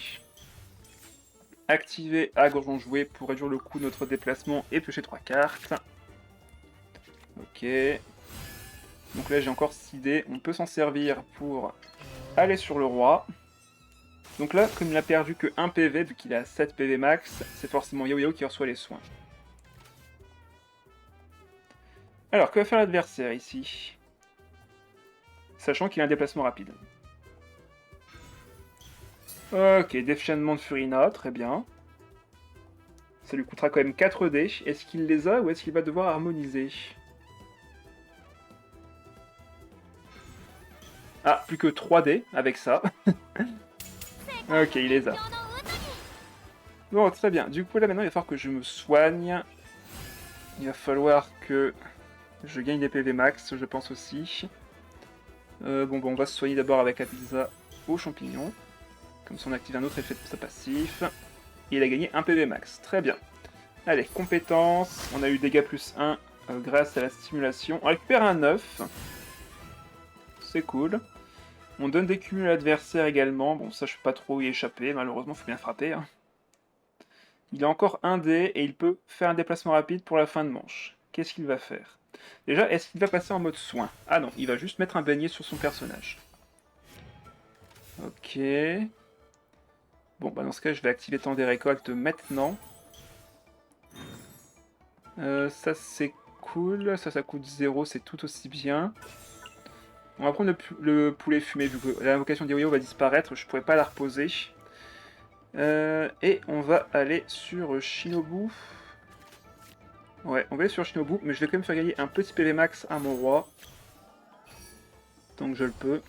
Activer à gorgeon joué pour réduire le coût de notre déplacement et piocher 3 cartes. Ok. Donc là j'ai encore 6 dés. On peut s'en servir pour aller sur le roi. Donc là, comme il n'a perdu que 1 PV, vu qu'il a 7 PV max, c'est forcément Yao Yao qui reçoit les soins. Alors, que va faire l'adversaire ici? Sachant qu'il a un déplacement rapide. Ok, déchaînement de Furina, très bien. Ça lui coûtera quand même 4 dés. Est-ce qu'il les a ou est-ce qu'il va devoir harmoniser? Ah, plus que 3 dés avec ça. Ok, il les a. Bon, très bien. Du coup, là, maintenant, il va falloir que je me soigne. Il va falloir que je gagne des PV max, je pense aussi. Bon, on va se soigner d'abord avec la pizza aux champignons. Comme ça, on active un autre effet de sa passif. Et il a gagné un PV max. Très bien. Allez, compétences. On a eu dégâts plus 1 grâce à la stimulation. On récupère un 9. C'est cool. On donne des cumuls à l'adversaire également. Bon, ça, je peux pas trop y échapper. Malheureusement, faut bien frapper. Hein. Il a encore un dé et il peut faire un déplacement rapide pour la fin de manche. Qu'est-ce qu'il va faire? Déjà, est-ce qu'il va passer en mode soin? Ah non, il va juste mettre un beignet sur son personnage. Ok. Bon, bah dans ce cas, je vais activer temps des récoltes maintenant. Ça, c'est cool. Ça coûte 0, c'est tout aussi bien. On va prendre le poulet fumé, vu que l'invocation d'Yoyo va disparaître, je pourrais pas la reposer. Et on va aller sur Shinobu. Ouais, on va aller sur Shinobu, mais je vais quand même faire gagner un petit PV max à mon roi. Tant que je le peux.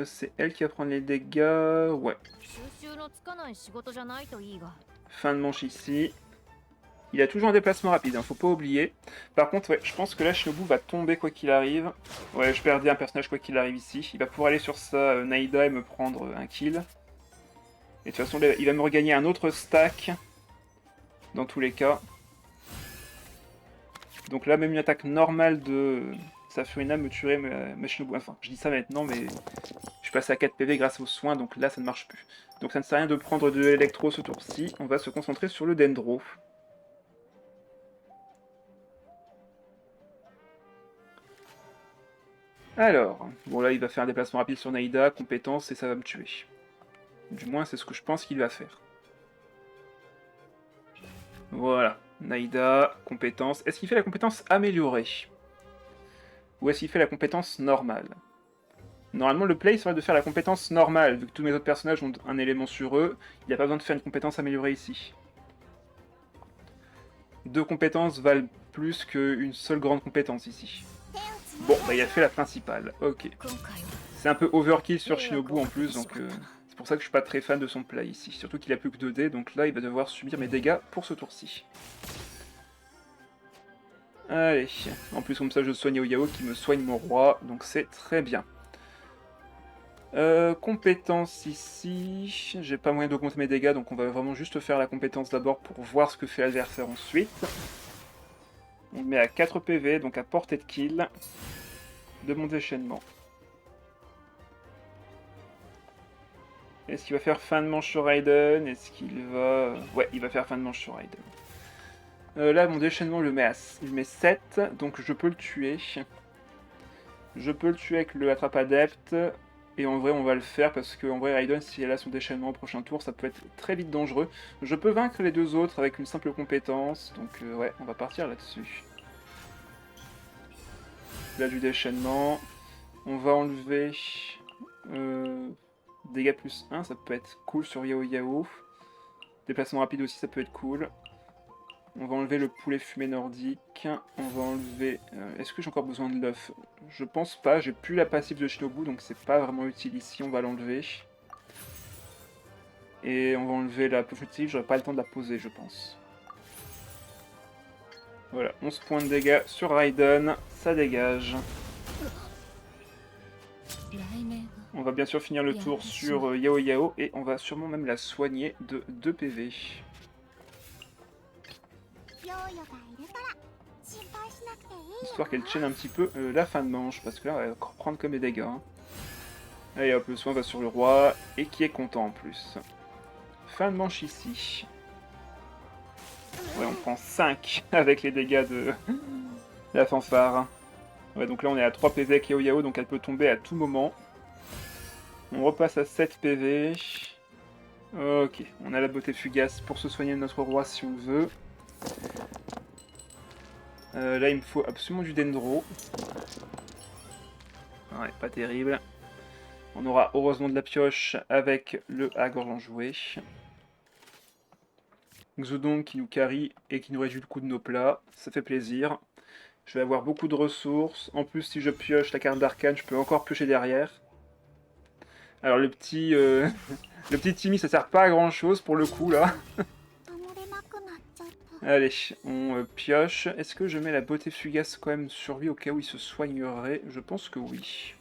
C'est elle qui va prendre les dégâts. Ouais. Fin de manche ici. Il a toujours un déplacement rapide, hein, faut pas oublier. Par contre, ouais, je pense que là, Shinobu va tomber quoi qu'il arrive. Ouais, je perdais un personnage quoi qu'il arrive ici. Il va pouvoir aller sur sa Naïda et me prendre un kill. Et de toute façon, il va me regagner un autre stack. Dans tous les cas. Donc là, même une attaque normale de Safurina me tuerait ma Shinobu. Enfin, je dis ça maintenant, mais je suis passé à 4 PV grâce aux soins, donc là, ça ne marche plus. Donc ça ne sert à rien de prendre de l'électro ce tour-ci. On va se concentrer sur le Dendro. Alors, bon là il va faire un déplacement rapide sur Naïda, compétence, et ça va me tuer. Du moins c'est ce que je pense qu'il va faire. Voilà, Naïda, compétence. Est-ce qu'il fait la compétence améliorée? Ou est-ce qu'il fait la compétence normale? Normalement le play serait de faire la compétence normale, vu que tous mes autres personnages ont un élément sur eux, il n'y a pas besoin de faire une compétence améliorée ici. 2 compétences valent plus qu'une seule grande compétence ici. Bon, bah il a fait la principale, ok. C'est un peu overkill sur Shinobu en plus, donc c'est pour ça que je suis pas très fan de son play ici. Surtout qu'il a plus que 2 dés, donc là il va devoir subir mes dégâts pour ce tour-ci. Allez, en plus comme ça je soigne Yao qui me soigne mon roi, donc c'est très bien. Compétence ici, j'ai pas moyen d'augmenter mes dégâts, donc on va vraiment juste faire la compétence d'abord pour voir ce que fait l'adversaire ensuite. On le met à 4 PV, donc à portée de kill de mon déchaînement. Est-ce qu'il va faire fin de manche sur Raiden? Est-ce qu'il va... Ouais, il va faire fin de manche sur Raiden. Là, mon déchaînement le met à 7, donc je peux le tuer. Je peux le tuer avec le attrape adepte. Et en vrai, on va le faire parce que en vrai, Raiden, si elle a son déchaînement au prochain tour, ça peut être très vite dangereux. Je peux vaincre les deux autres avec une simple compétence, donc ouais, on va partir là-dessus. Là, du déchaînement. On va enlever... dégâts plus 1, ça peut être cool sur Yao Yao. Déplacement rapide aussi, ça peut être cool. On va enlever le poulet fumé nordique. On va enlever... Est-ce que j'ai encore besoin de l'œuf? Je pense pas, j'ai plus la passive de Shinobu, donc c'est pas vraiment utile ici, on va l'enlever. Et on va enlever la potion utile, j'aurai pas le temps de la poser, je pense. Voilà, 11 points de dégâts sur Raiden, ça dégage. On va bien sûr finir le tour sur Yao Yao, et on va sûrement même la soigner de 2 PV. Histoire qu'elle chaîne un petit peu la fin de manche, parce que là, elle va prendre comme des dégâts. Hein. Allez hop, le soin va sur le roi, et qui est content en plus. Fin de manche ici. Ouais, on prend 5 avec les dégâts de la fanfare. Ouais, donc là on est à 3 PV avec Yao Yao, donc elle peut tomber à tout moment. On repasse à 7 PV. Ok, on a la beauté fugace pour se soigner de notre roi si on veut. Là, il me faut absolument du Dendro. Ouais, pas terrible. On aura heureusement de la pioche avec le à gorge enjouée. Xodon qui nous carry et qui nous réduit le coût de nos plats. Ça fait plaisir. Je vais avoir beaucoup de ressources. En plus, si je pioche la carte d'arcane, je peux encore piocher derrière. Alors le petit... le petit Timmy, ça sert pas à grand chose pour le coup, là. Allez, on pioche. Est-ce que je mets la beauté fugace quand même sur lui au cas où il se soignerait? Je pense que oui.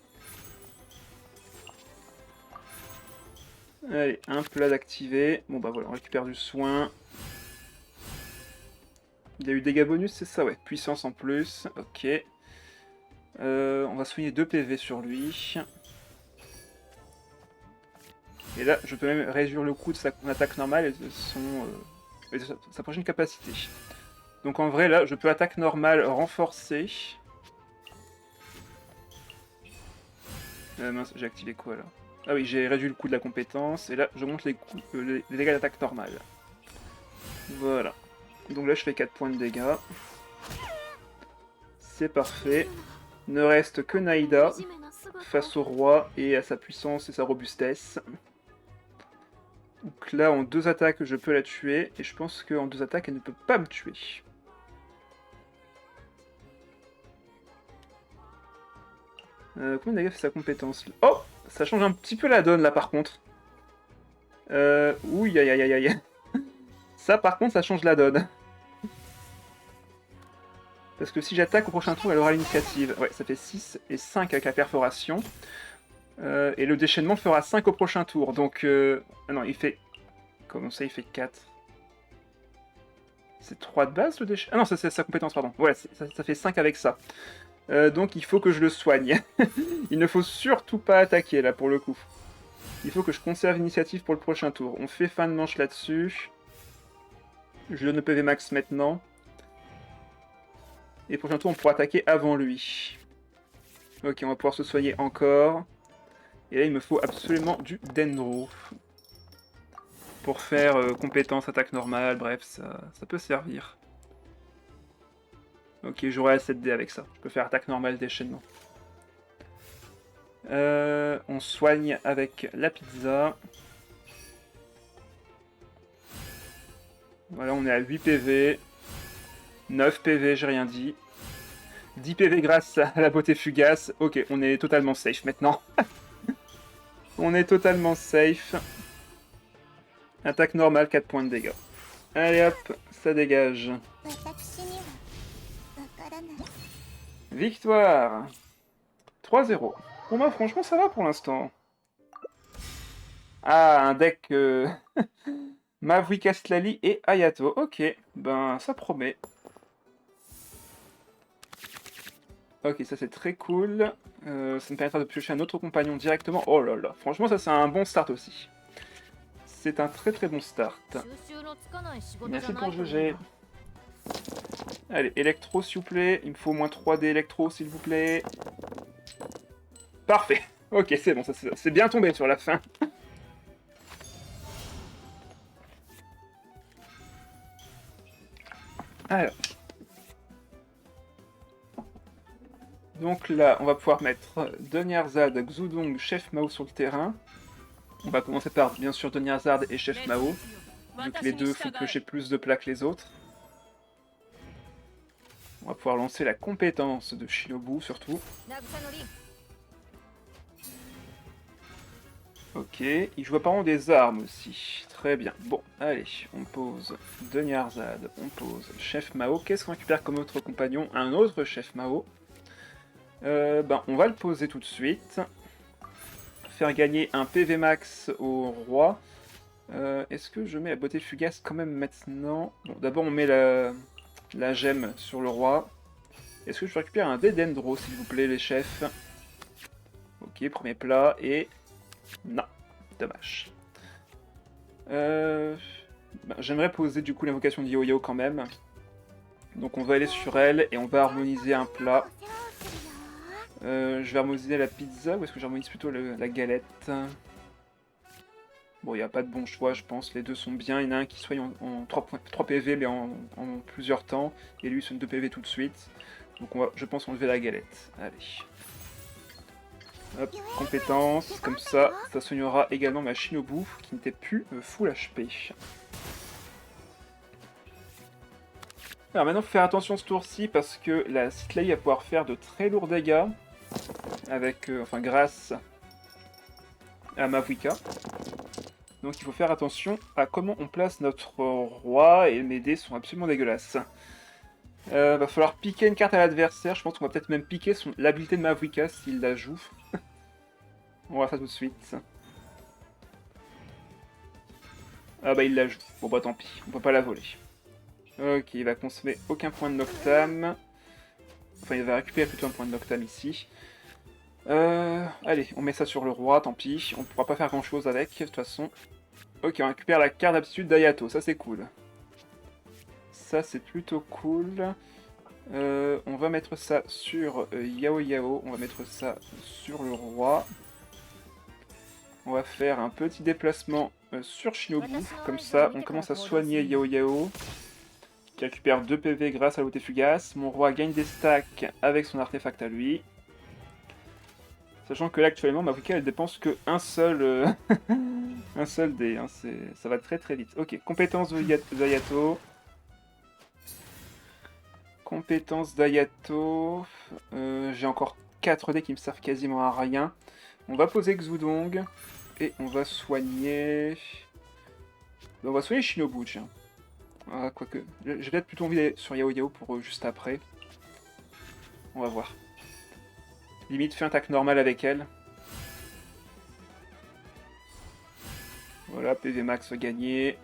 Allez, un plat d'activer. Bon bah voilà, on récupère du soin. Il y a eu dégâts bonus, c'est ça, ouais. Puissance en plus, ok. On va soigner 2 PV sur lui. Et là, je peux même réduire le coût de son attaque normale et de sa prochaine capacité. Donc en vrai, là, je peux attaque normale renforcée. Mince, j'ai activé quoi là? Ah oui, j'ai réduit le coût de la compétence. Et là, je monte les dégâts d'attaque normale. Voilà. Donc là, je fais 4 points de dégâts. C'est parfait. Ne reste que Naïda face au roi et à sa puissance et sa robustesse. Donc là, en 2 attaques, je peux la tuer. Et je pense qu'en 2 attaques, elle ne peut pas me tuer. Combien de dégâts fait sa compétence? Oh! Ça change un petit peu la donne là par contre. Ouh, aïe aïe aïe aïe. Ça par contre, ça change la donne. Parce que si j'attaque au prochain tour, elle aura l'initiative. Ouais, ça fait 6 et 5 avec la perforation. Et le déchaînement fera 5 au prochain tour. Donc, ah non, il fait... Comment ça, il fait 4? C'est 3 de base le déchaînement? Ah non, c'est sa compétence, pardon. Voilà, ça fait 5 avec ça. Donc il faut que je le soigne. Il ne faut surtout pas attaquer là pour le coup. Il faut que je conserve l'initiative pour le prochain tour. On fait fin de manche là-dessus. Je donne le PV max maintenant. Et prochain tour on pourra attaquer avant lui. Ok, on va pouvoir se soigner encore. Et là il me faut absolument du Dendro. Pour faire compétence, attaque normale, bref, ça peut servir. Ok, j'aurai assez de dés avec ça. Je peux faire attaque normale, déchaînement. On soigne avec la pizza. Voilà, on est à 8 PV. 9 PV, j'ai rien dit. 10 PV grâce à la beauté fugace. Ok, on est totalement safe maintenant. On est totalement safe. Attaque normale, 4 points de dégâts. Allez hop, ça dégage. Victoire 3-0. Bon bah franchement ça va pour l'instant. Ah, un deck Maverick Astlali et Ayato. Ok, ben ça promet. Ok, ça c'est très cool. Ça me permettra de piocher un autre compagnon directement. Oh là là, franchement ça c'est un bon start aussi. C'est un très très bon start. Merci pour GG. Allez, électro s'il vous plaît. Il me faut au moins 3D électro s'il vous plaît. Parfait. Ok, c'est bon, ça c'est bien tombé sur la fin. Alors. Donc là, on va pouvoir mettre Donyarzad, Xudong, Chef Mao sur le terrain. On va commencer par, bien sûr, Donyarzad et Chef Mao, vu que les deux font piocher plus de plats que les autres. On va pouvoir lancer la compétence de Shinobu, surtout. Ok, il joue apparemment des armes aussi. Très bien. Bon, allez, on pose Donyarzad, on pose Chef Mao. Qu'est-ce qu'on récupère comme autre compagnon? Un autre Chef Mao. Ben, on va le poser tout de suite. Faire gagner un PV max au roi. Est-ce que je mets la beauté fugace quand même maintenant? Bon, d'abord on met la gemme sur le roi. Est-ce que je récupère un dé Dendro, s'il vous plaît, les chefs? Ok, premier plat, et... Non, dommage. Ben, j'aimerais poser du coup l'invocation de Yo-Yo quand même. Donc on va aller sur elle, et on va harmoniser un plat. Je vais harmoniser la pizza, ou est-ce que j'harmonise plutôt la galette? Bon, il n'y a pas de bon choix, je pense. Les deux sont bien. Il y en a un qui soigne en 3 PV, mais en plusieurs temps. Et lui, soigne 2 PV tout de suite. Donc on va, je pense, enlever la galette. Allez. Hop, compétence. Comme ça soignera également ma Shinobu, qui n'était plus full HP. Alors maintenant, il faut faire attention ce tour-ci, parce que la Citlali va pouvoir faire de très lourds dégâts. Avec, enfin, grâce à Mavuika. Donc il faut faire attention à comment on place notre roi, et mes dés sont absolument dégueulasses. Va falloir piquer une carte à l'adversaire, je pense qu'on va peut-être même piquer l'habilité de Mavuika s'il la joue. On va faire ça tout de suite. Ah bah il la joue. Bon bah tant pis, on peut pas la voler. Ok, il va consommer aucun point de Noctam. Enfin, il va récupérer plutôt un point de Noctam ici. Allez, on met ça sur le roi, tant pis. On pourra pas faire grand chose avec, de toute façon. Ok, on récupère la carte d'aptitude d'Ayato, ça c'est cool. Ça c'est plutôt cool. On va mettre ça sur Yao Yao, on va mettre ça sur le roi. On va faire un petit déplacement sur Shinobu, comme ça on commence à soigner Yao Yao, qui récupère 2 PV grâce à l'OT Fugace. Mon roi gagne des stacks avec son artefact à lui. Sachant que là actuellement ma Wicca elle dépense que un seul, un seul dé, hein, ça va très très vite. Ok, compétence d'Ayato. Compétence d'Ayato. J'ai encore 4 dés qui me servent quasiment à rien. On va poser Xudong. Et on va soigner... On va soigner Shinobu, tiens. Ah, quoique... J'ai peut-être plutôt envie d'aller sur Yao Yao pour juste après. On va voir. Limite, fais un attaque normale avec elle. Voilà, PV max gagné.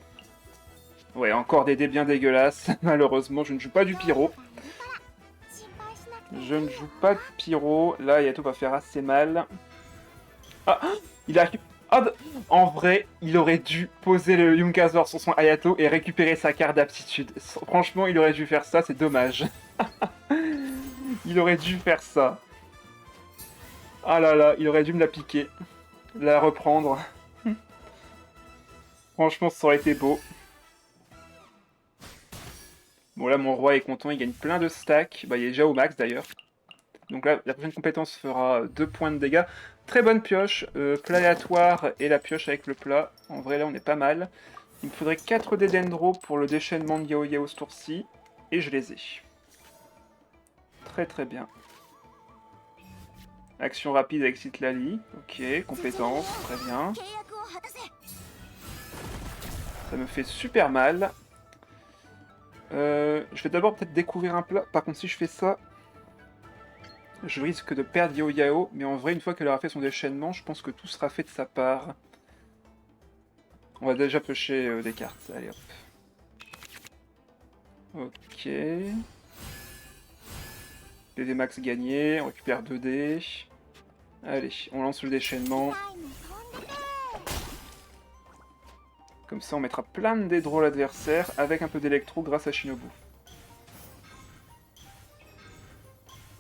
Ouais, encore des dés bien dégueulasses. Malheureusement, je ne joue pas du pyro. Je ne joue pas de pyro. Là, Yato va faire assez mal. Ah, il a... Ah, en vrai, il aurait dû poser le Yunkazor sur son Hayato et récupérer sa carte d'aptitude. Franchement, il aurait dû faire ça, c'est dommage. Il aurait dû faire ça. Ah là là, il aurait dû me la piquer. La reprendre. Franchement, ça aurait été beau. Bon là, mon roi est content, il gagne plein de stacks. Bah, il est déjà au max d'ailleurs. Donc là, la prochaine compétence fera 2 points de dégâts. Très bonne pioche, plat aléatoire et la pioche avec le plat. En vrai, là, on est pas mal. Il me faudrait 4 dés d'Endro pour le déchaînement de Yao Yao ce tour-ci. Et je les ai. Très très bien. Action rapide avec Citlali. Ok, compétence, très bien. Ça me fait super mal. Je vais d'abord peut-être découvrir un plat. Par contre, si je fais ça, je risque de perdre Yao Yao. Mais en vrai, une fois qu'elle aura fait son déchaînement, je pense que tout sera fait de sa part. On va déjà piocher des cartes. Allez hop. Ok. PV max gagné. On récupère 2 dés. Allez, on lance le déchaînement. Comme ça, on mettra plein de dés de rôle adversaire avec un peu d'électro grâce à Shinobu.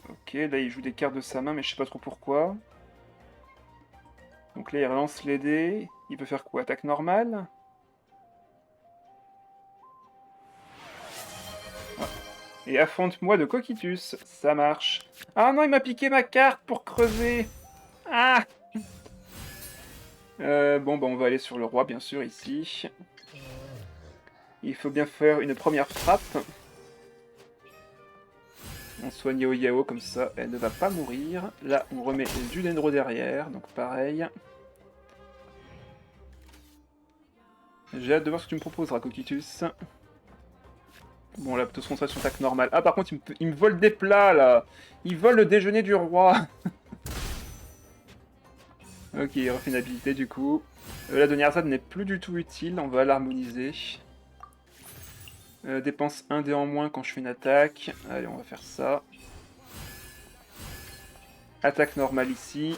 Ok, là il joue des cartes de sa main, mais je sais pas trop pourquoi. Donc là il relance les dés. Il peut faire quoi? Attaque normale? Ah. Et affronte-moi de Cocytus, ça marche. Ah non, il m'a piqué ma carte pour creuser. Ah. Bon, bah on va aller sur le roi, bien sûr, ici. Il faut bien faire une première frappe. On soigne Yao Yao, comme ça, elle ne va pas mourir. Là, on remet du Dendro derrière, donc pareil. J'ai hâte de voir ce que tu me proposeras, Cocytus. Bon, là, plutôt se concentrer sur attaque normale. Ah, par contre, il me vole des plats, là. Il vole le déjeuner du roi. Ok, il refait une habilité, du coup. La Doniarzad n'est plus du tout utile, on va l'harmoniser. Dépense 1 dé en moins quand je fais une attaque. Allez, on va faire ça. Attaque normale ici.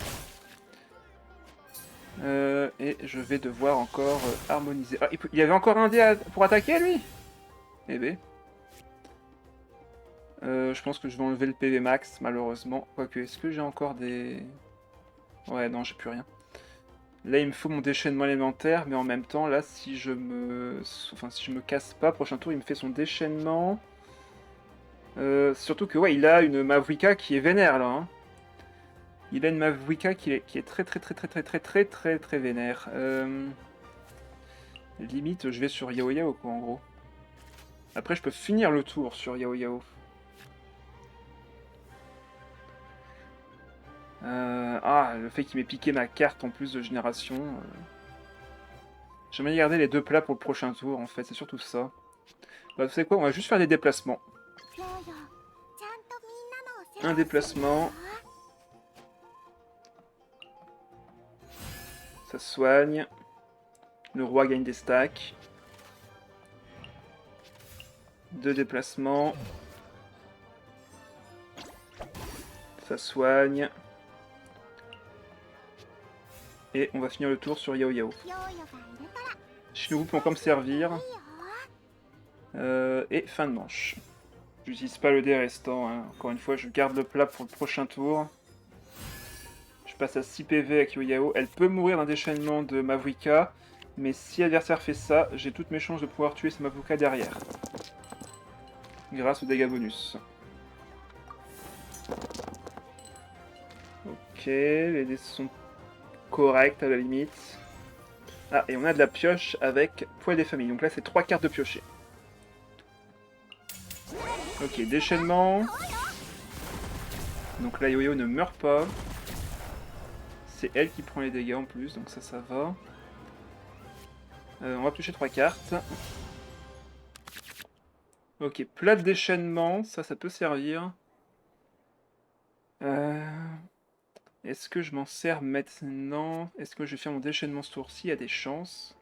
Et je vais devoir encore harmoniser. Ah, il y avait encore un dé pour attaquer, lui? Eh ben. Je pense que je vais enlever le PV max, malheureusement. Quoique, est-ce que j'ai encore des... Ouais, non, j'ai plus rien. Là, il me faut mon déchaînement élémentaire, mais en même temps, là, si je me... Enfin, si je me casse pas, prochain tour, il me fait son déchaînement. Surtout que, ouais, il a une Mavuika qui est vénère, là. Hein. Il a une Mavuika qui est très très très très très très très très très vénère. Limite, je vais sur Yao Yao, quoi, en gros. Après, je peux finir le tour sur Yao Yao. Ah, le fait qu'il m'ait piqué ma carte en plus de génération. J'aimerais garder les 2 plats pour le prochain tour, en fait, c'est surtout ça. Bah, vous savez quoi, on va juste faire des déplacements. Un déplacement. Ça soigne. Le roi gagne des stacks. 2 déplacements. Ça soigne. Et on va finir le tour sur Yao Yao. Shinobu peut encore me servir. Et fin de manche. J'utilise pas le dé restant. Hein. Encore une fois, je garde le plat pour le prochain tour. Je passe à 6 PV avec Yao Yao. Elle peut mourir d'un déchaînement de Mavuika. Mais si l'adversaire fait ça, j'ai toutes mes chances de pouvoir tuer ce Mavuika derrière. Grâce au dégâts bonus. Ok, les dés sont corrects à la limite. Ah, et on a de la pioche avec Poil des familles. Donc là, c'est 3 cartes de piocher. Ok, déchaînement. Donc là, Yo-Yo ne meurt pas. C'est elle qui prend les dégâts en plus, donc ça va. On va piocher 3 cartes. Ok, plat de déchaînement, ça peut servir. Est-ce que je m'en sers maintenant? Est-ce que je vais faire mon déchaînement ce tour-ci? Il y a des chances.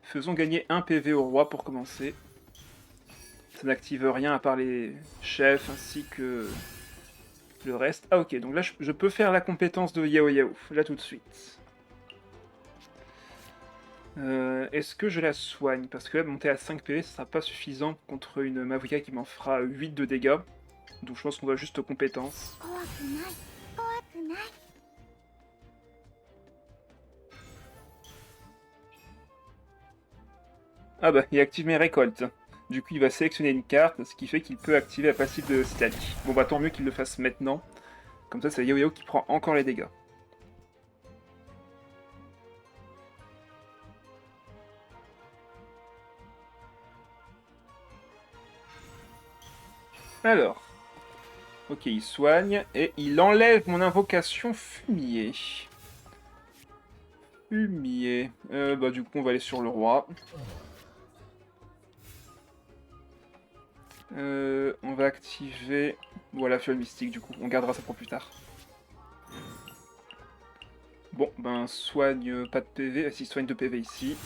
Faisons gagner 1 PV au roi pour commencer. Ça n'active rien à part les chefs ainsi que le reste. Ah ok, donc là je peux faire la compétence de Yao Yao, là tout de suite. Est-ce que je la soigne? Parce que là, monter à 5 PV, ça sera pas suffisant contre une Mavuika qui m'en fera 8 de dégâts. Donc je pense qu'on va juste aux compétences. Ah bah, il active mes récoltes. Du coup, il va sélectionner une carte, ce qui fait qu'il peut activer la passive de Citadel. Bon bah, tant mieux qu'il le fasse maintenant. Comme ça, c'est Yao Yao qui prend encore les dégâts. Alors. Ok, il soigne, et il enlève mon invocation fumier. Fumier. Bah du coup, on va aller sur le roi. On va activer... Voilà, fiole mystique, du coup. On gardera ça pour plus tard. Bon, ben, soigne pas de PV. Si, soigne de PV ici.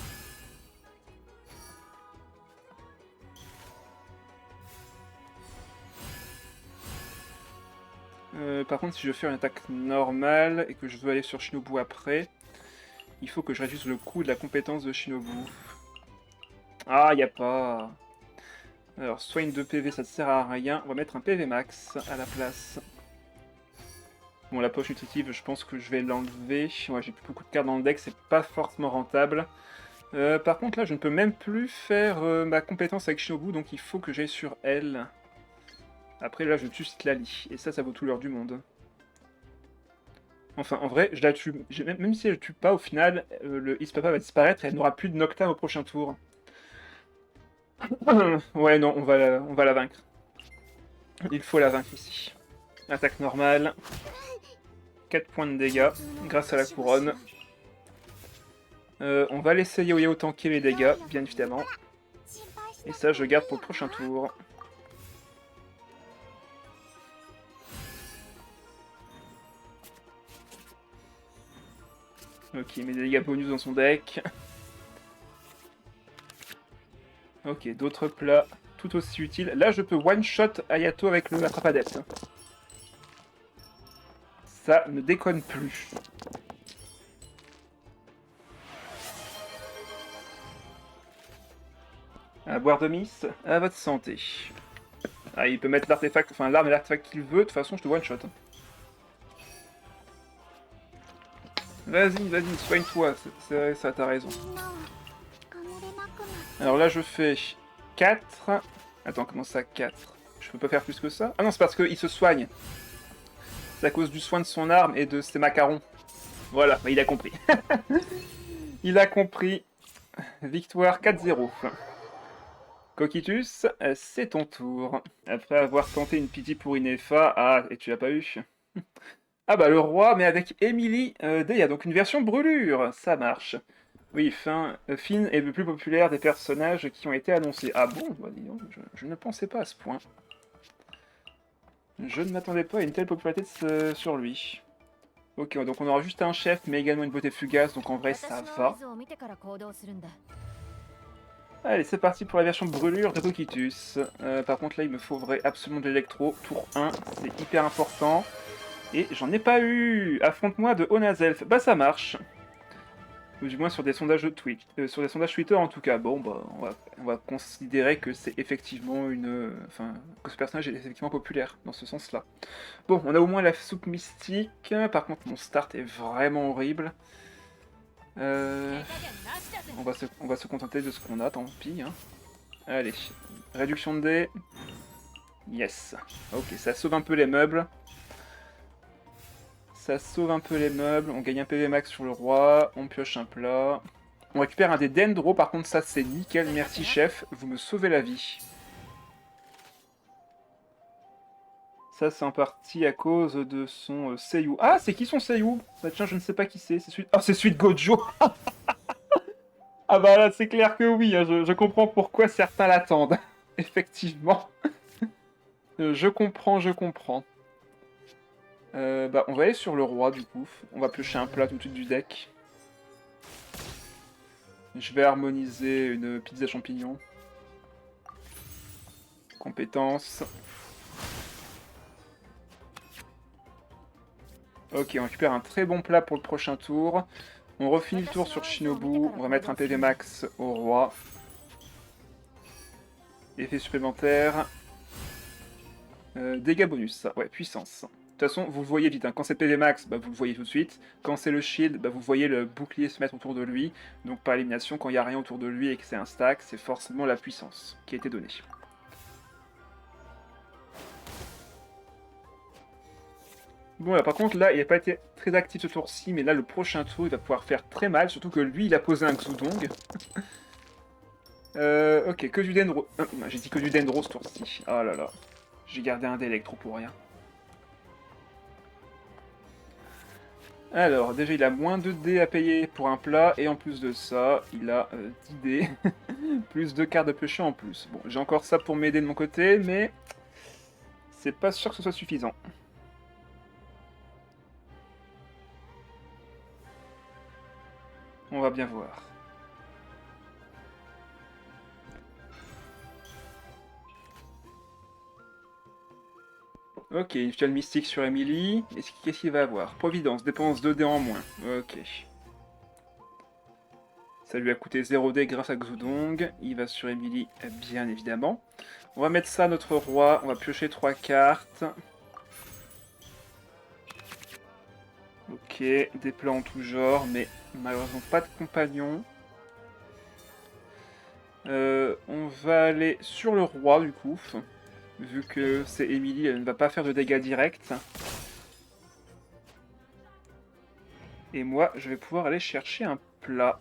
Par contre, si je fais une attaque normale et que je veux aller sur Shinobu après, il faut que je réduise le coût de la compétence de Shinobu. Ah, y a pas... Alors, soigne de PV, ça ne sert à rien. On va mettre un PV max à la place. Bon, la poche nutritive, je pense que je vais l'enlever. Ouais, j'ai plus beaucoup de cartes dans le deck, c'est pas forcément rentable. Par contre, là, je ne peux même plus faire ma compétence avec Shinobu, donc il faut que j'aille sur elle. Après, là, je tue Citlali, et ça vaut tout l'heure du monde. Enfin, en vrai, je la tue. Même si elle ne tue pas, au final, le Ispapa va disparaître et elle n'aura plus de Nocta au prochain tour. Ouais, non, on va la vaincre. Il faut la vaincre ici. Attaque normale. 4 points de dégâts, grâce à la couronne. On va laisser Yao Yao tanker les dégâts, bien évidemment. Et ça, je garde pour le prochain tour. Ok, il met des dégâts bonus dans son deck. Ok, d'autres plats tout aussi utiles. Là, je peux one-shot Ayato avec le attrape-adepte. Ça ne déconne plus. À boire de miss, à votre santé. Ah, il peut mettre l'artefact, enfin l'arme et l'artefact qu'il veut, de toute façon je te one-shot. Vas-y, vas-y, soigne-toi, c'est ça, t'as raison. Alors là je fais 4... Attends, comment ça 4? Je peux pas faire plus que ça? Ah non, c'est parce qu'il se soigne. C'est à cause du soin de son arme et de ses macarons. Voilà, il a compris. Il a compris. Victoire 4-0. Coquitus, c'est ton tour. Après avoir tenté une pitié pour Inefa... Ah, et tu l'as pas eu? Ah bah le roi, mais avec Emily Deya, donc une version brûlure, ça marche. Oui, Finn est le plus populaire des personnages qui ont été annoncés. Ah bon, bah dis donc, je ne pensais pas à ce point. Je ne m'attendais pas à une telle popularité sur lui. Ok, donc on aura juste un chef, mais également une beauté fugace, donc en vrai ça va. Allez, c'est parti pour la version brûlure de Coquitus. Par contre là, il me faudrait absolument de l'électro. Tour 1, c'est hyper important. Et j'en ai pas eu. Affronte-moi de Onazelf. Bah ça marche. Ou du moins sur des sondages de Twitch. Sur des sondages Twitter en tout cas. Bon, bah on va considérer que c'est effectivement une... Enfin, que ce personnage est effectivement populaire dans ce sens-là. Bon, on a au moins la soupe mystique. Par contre, mon start est vraiment horrible. On va se contenter de ce qu'on a, tant pis. Hein. Allez, réduction de dés. Yes. Ok, ça sauve un peu les meubles. Ça sauve un peu les meubles. On gagne un PV max sur le roi. On pioche un plat. On récupère un des dendros. Par contre, ça, c'est nickel. Merci, chef. Vous me sauvez la vie. Ça, c'est en partie à cause de son Seiyu. Ah, c'est qui son Seiyu? Bah tiens, je ne sais pas qui c'est. C'est celui... Oh, c'est celui de Gojo. Ah bah là, c'est clair que oui. Hein. Je comprends pourquoi certains l'attendent. Effectivement. Je comprends, je comprends. Bah, on va aller sur le roi, du coup. On va piocher un plat tout de suite du deck. Je vais harmoniser une pizza champignon. Compétence. Ok, on récupère un très bon plat pour le prochain tour. On refinit le tour sur Shinobu. On va mettre un PV max au roi. Effet supplémentaire. Dégâts bonus, ça. Ouais, puissance. De toute façon, vous le voyez vite. Hein. Quand c'est PV max, bah, vous le voyez tout de suite. Quand c'est le shield, bah, vous voyez le bouclier se mettre autour de lui. Donc par élimination, quand il n'y a rien autour de lui et que c'est un stack, c'est forcément la puissance qui a été donnée. Bon, là, par contre, là, il n'a pas été très actif ce tour-ci, mais là, le prochain tour, il va pouvoir faire très mal, surtout que lui, il a posé un Xudong. Ok, que du Dendro. J'ai dit que du Dendro ce tour-ci. Oh là là. J'ai gardé un d'électro pour rien. Alors, déjà, il a moins de dés à payer pour un plat, et en plus de ça, il a 10 dés. Plus 2 cartes de piocher en plus. Bon, j'ai encore ça pour m'aider de mon côté, mais c'est pas sûr que ce soit suffisant. On va bien voir. Ok, une fiole mystique sur Emily. Qu'est-ce qu'il va avoir? Providence, dépense 2 dés en moins. Ok. Ça lui a coûté 0 dés grâce à Xudong. Il va sur Emily, bien évidemment. On va mettre ça à notre roi. On va piocher 3 cartes. Ok, des plans en tout genre, mais malheureusement pas de compagnon. On va aller sur le roi, du coup. Vu que c'est Emily, elle ne va pas faire de dégâts directs. Et moi, je vais pouvoir aller chercher un plat.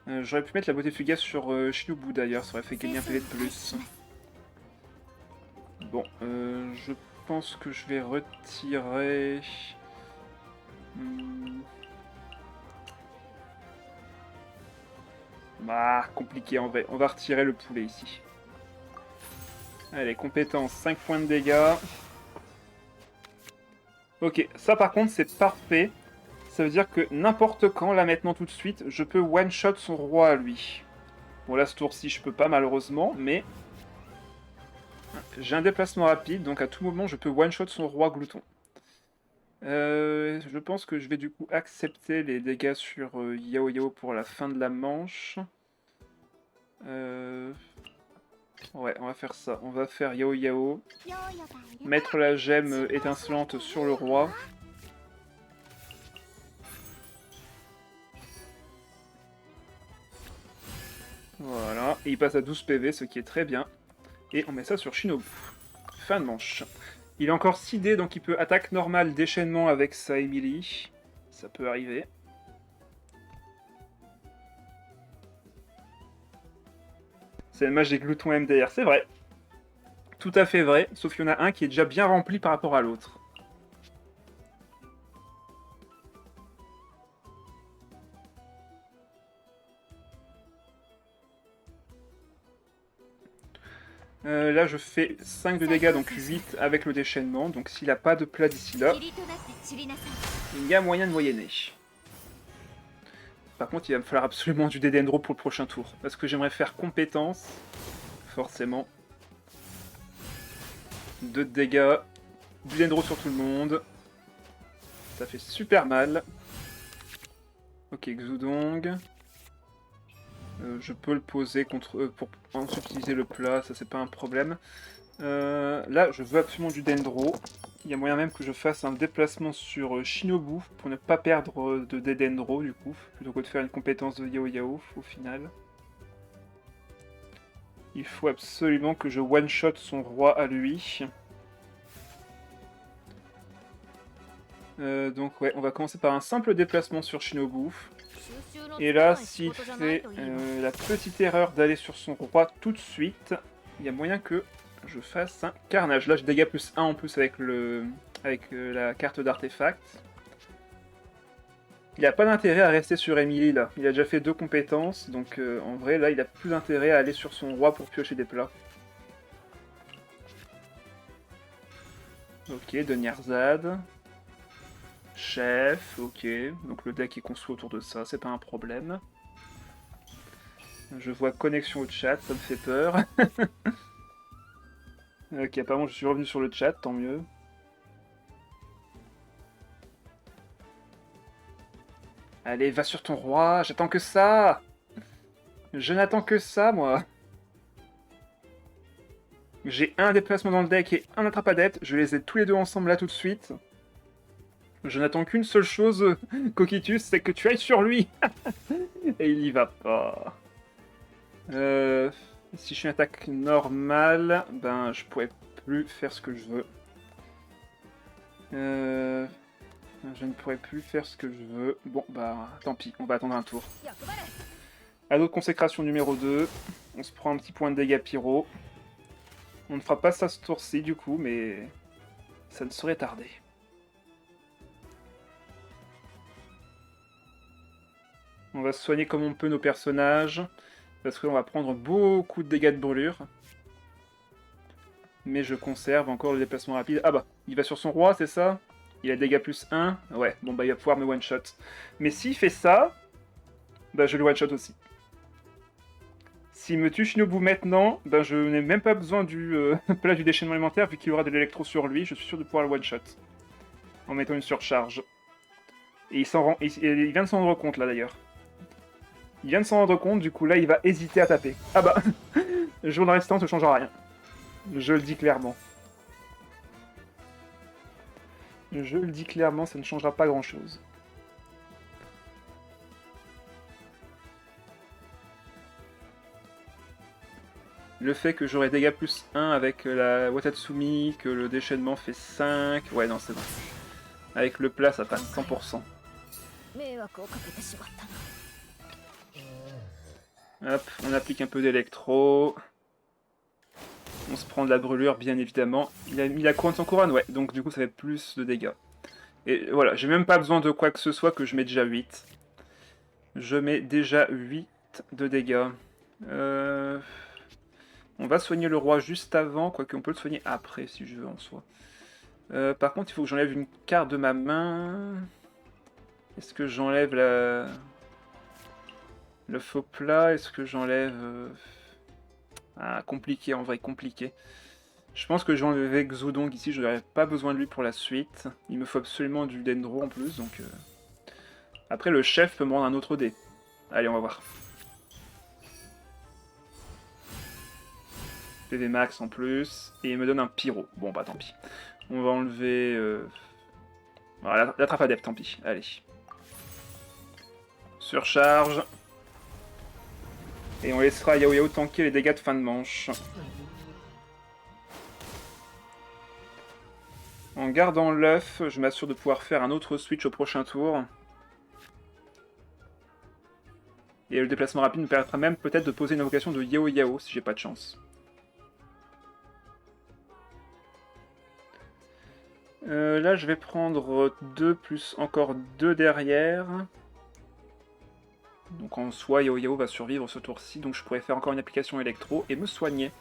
J'aurais pu mettre la beauté fugace sur Shinobu d'ailleurs, ça aurait fait gagner un PV de plus. Bon, je pense que je vais retirer... Ah, compliqué en vrai. On va retirer le poulet ici. Allez, compétence, 5 points de dégâts. Ok, ça par contre c'est parfait. Ça veut dire que n'importe quand, là maintenant tout de suite, je peux one-shot son roi à lui. Bon là ce tour-ci je peux pas malheureusement, mais... J'ai un déplacement rapide, donc à tout moment je peux one-shot son roi glouton. Je pense que je vais du coup accepter les dégâts sur Yao Yao pour la fin de la manche. Ouais, on va faire ça. On va faire Yao Yao. Mettre la gemme étincelante sur le roi. Voilà. Et il passe à 12 PV, ce qui est très bien. Et on met ça sur Shinobu. Fin de manche. Il a encore 6 dés, donc il peut attaque normale déchaînement avec sa Emily. Ça peut arriver. C'est le match des gloutons MDR, c'est vrai. Tout à fait vrai, sauf qu'il y en a un qui est déjà bien rempli par rapport à l'autre. Là, je fais 5 de dégâts, donc 8 avec le déchaînement. Donc s'il n'a pas de plat d'ici là, il y a moyen de moyenner. Par contre, il va me falloir absolument du Dedendro pour le prochain tour. Parce que j'aimerais faire compétence. Forcément. 2 de dégâts. Du Dedendro sur tout le monde. Ça fait super mal. Ok, Xudong. Je peux le poser contre pour ensuite utiliser le plat, ça c'est pas un problème. Là, je veux absolument du Dendro. Il y a moyen même que je fasse un déplacement sur Shinobu pour ne pas perdre de Dedendro du coup, plutôt que de faire une compétence de Yao Yao au final. Il faut absolument que je one-shot son roi à lui. Donc ouais, on va commencer par un simple déplacement sur Shinobu. Et là, s'il fait la petite erreur d'aller sur son roi tout de suite, il y a moyen que je fasse un carnage. Là, j'ai dégâts plus 1 en plus avec, la carte d'artefact. Il n'a pas d'intérêt à rester sur Emily là. Il a déjà fait 2 compétences, donc en vrai, là, il a plus d'intérêt à aller sur son roi pour piocher des plats. Ok, de Nyarzad. Chef, ok. Donc le deck est construit autour de ça, c'est pas un problème. Je vois connexion au chat, ça me fait peur. Ok, apparemment je suis revenu sur le chat, tant mieux. Allez, va sur ton roi, j'attends que ça. Je n'attends que ça, moi. J'ai un déplacement dans le deck et un attrape-adepte, je les ai tous les deux ensemble là tout de suite. Je n'attends qu'une seule chose, Coquitus, c'est que tu ailles sur lui. Et il y va pas. Si je suis une attaque normale, ben je pourrais plus faire ce que je veux. Je ne pourrais plus faire ce que je veux. Bon, bah tant pis, on va attendre un tour. Ado de consécration numéro 2. On se prend un petit point de dégâts pyro. On ne fera pas ça ce tour-ci du coup, mais ça ne saurait tarder. On va soigner comme on peut nos personnages, parce qu'on va prendre beaucoup de dégâts de brûlure. Mais je conserve encore le déplacement rapide. Ah bah, il va sur son roi, c'est ça? Il a dégâts plus 1. Ouais, bon bah il va pouvoir me one-shot. Mais s'il fait ça, bah je le one-shot aussi. S'il me tue Shinobu maintenant, ben je n'ai même pas besoin du plat du déchaînement élémentaire, vu qu'il aura de l'électro sur lui, je suis sûr de pouvoir le one-shot. En mettant une surcharge. Et il vient de s'en rendre compte là d'ailleurs. Il vient de s'en rendre compte, du coup là il va hésiter à taper. Ah bah, jour restant ne changera rien. Je le dis clairement. Je le dis clairement, ça ne changera pas grand chose. Le fait que j'aurai dégâts plus 1 avec la Watatsumi, que le déchaînement fait 5... Ouais, non, c'est bon. Avec le plat, ça passe 100%. Hop, on applique un peu d'électro. On se prend de la brûlure, bien évidemment. Il a mis la couronne sans couronne, ouais. Donc du coup, ça fait plus de dégâts. Et voilà, j'ai même pas besoin de quoi que ce soit, que je mets déjà 8. Je mets déjà 8 de dégâts. On va soigner le roi juste avant, quoique on peut le soigner après, si je veux, en soi. Par contre, il faut que j'enlève une carte de ma main. Est-ce que j'enlève le faux plat? Est-ce que j'enlève... Ah, compliqué, en vrai, compliqué. Je pense que je vais enlever Xudong ici, je n'aurai pas besoin de lui pour la suite. Il me faut absolument du Dendro en plus, donc... Après, le chef peut me rendre un autre dé. Allez, on va voir. PV max en plus, et il me donne un pyro. Bon, bah tant pis. On va enlever... Voilà, l'attrape adepte, tant pis. Allez. Surcharge. Et on laissera Yao Yao tanker les dégâts de fin de manche. En gardant l'œuf, je m'assure de pouvoir faire un autre switch au prochain tour. Et le déplacement rapide me permettra même peut-être de poser une invocation de Yao Yao si j'ai pas de chance. Là, je vais prendre 2 plus encore 2 derrière. Donc en soi, Yao Yao va survivre ce tour-ci, donc je pourrais faire encore une application électro et me soigner.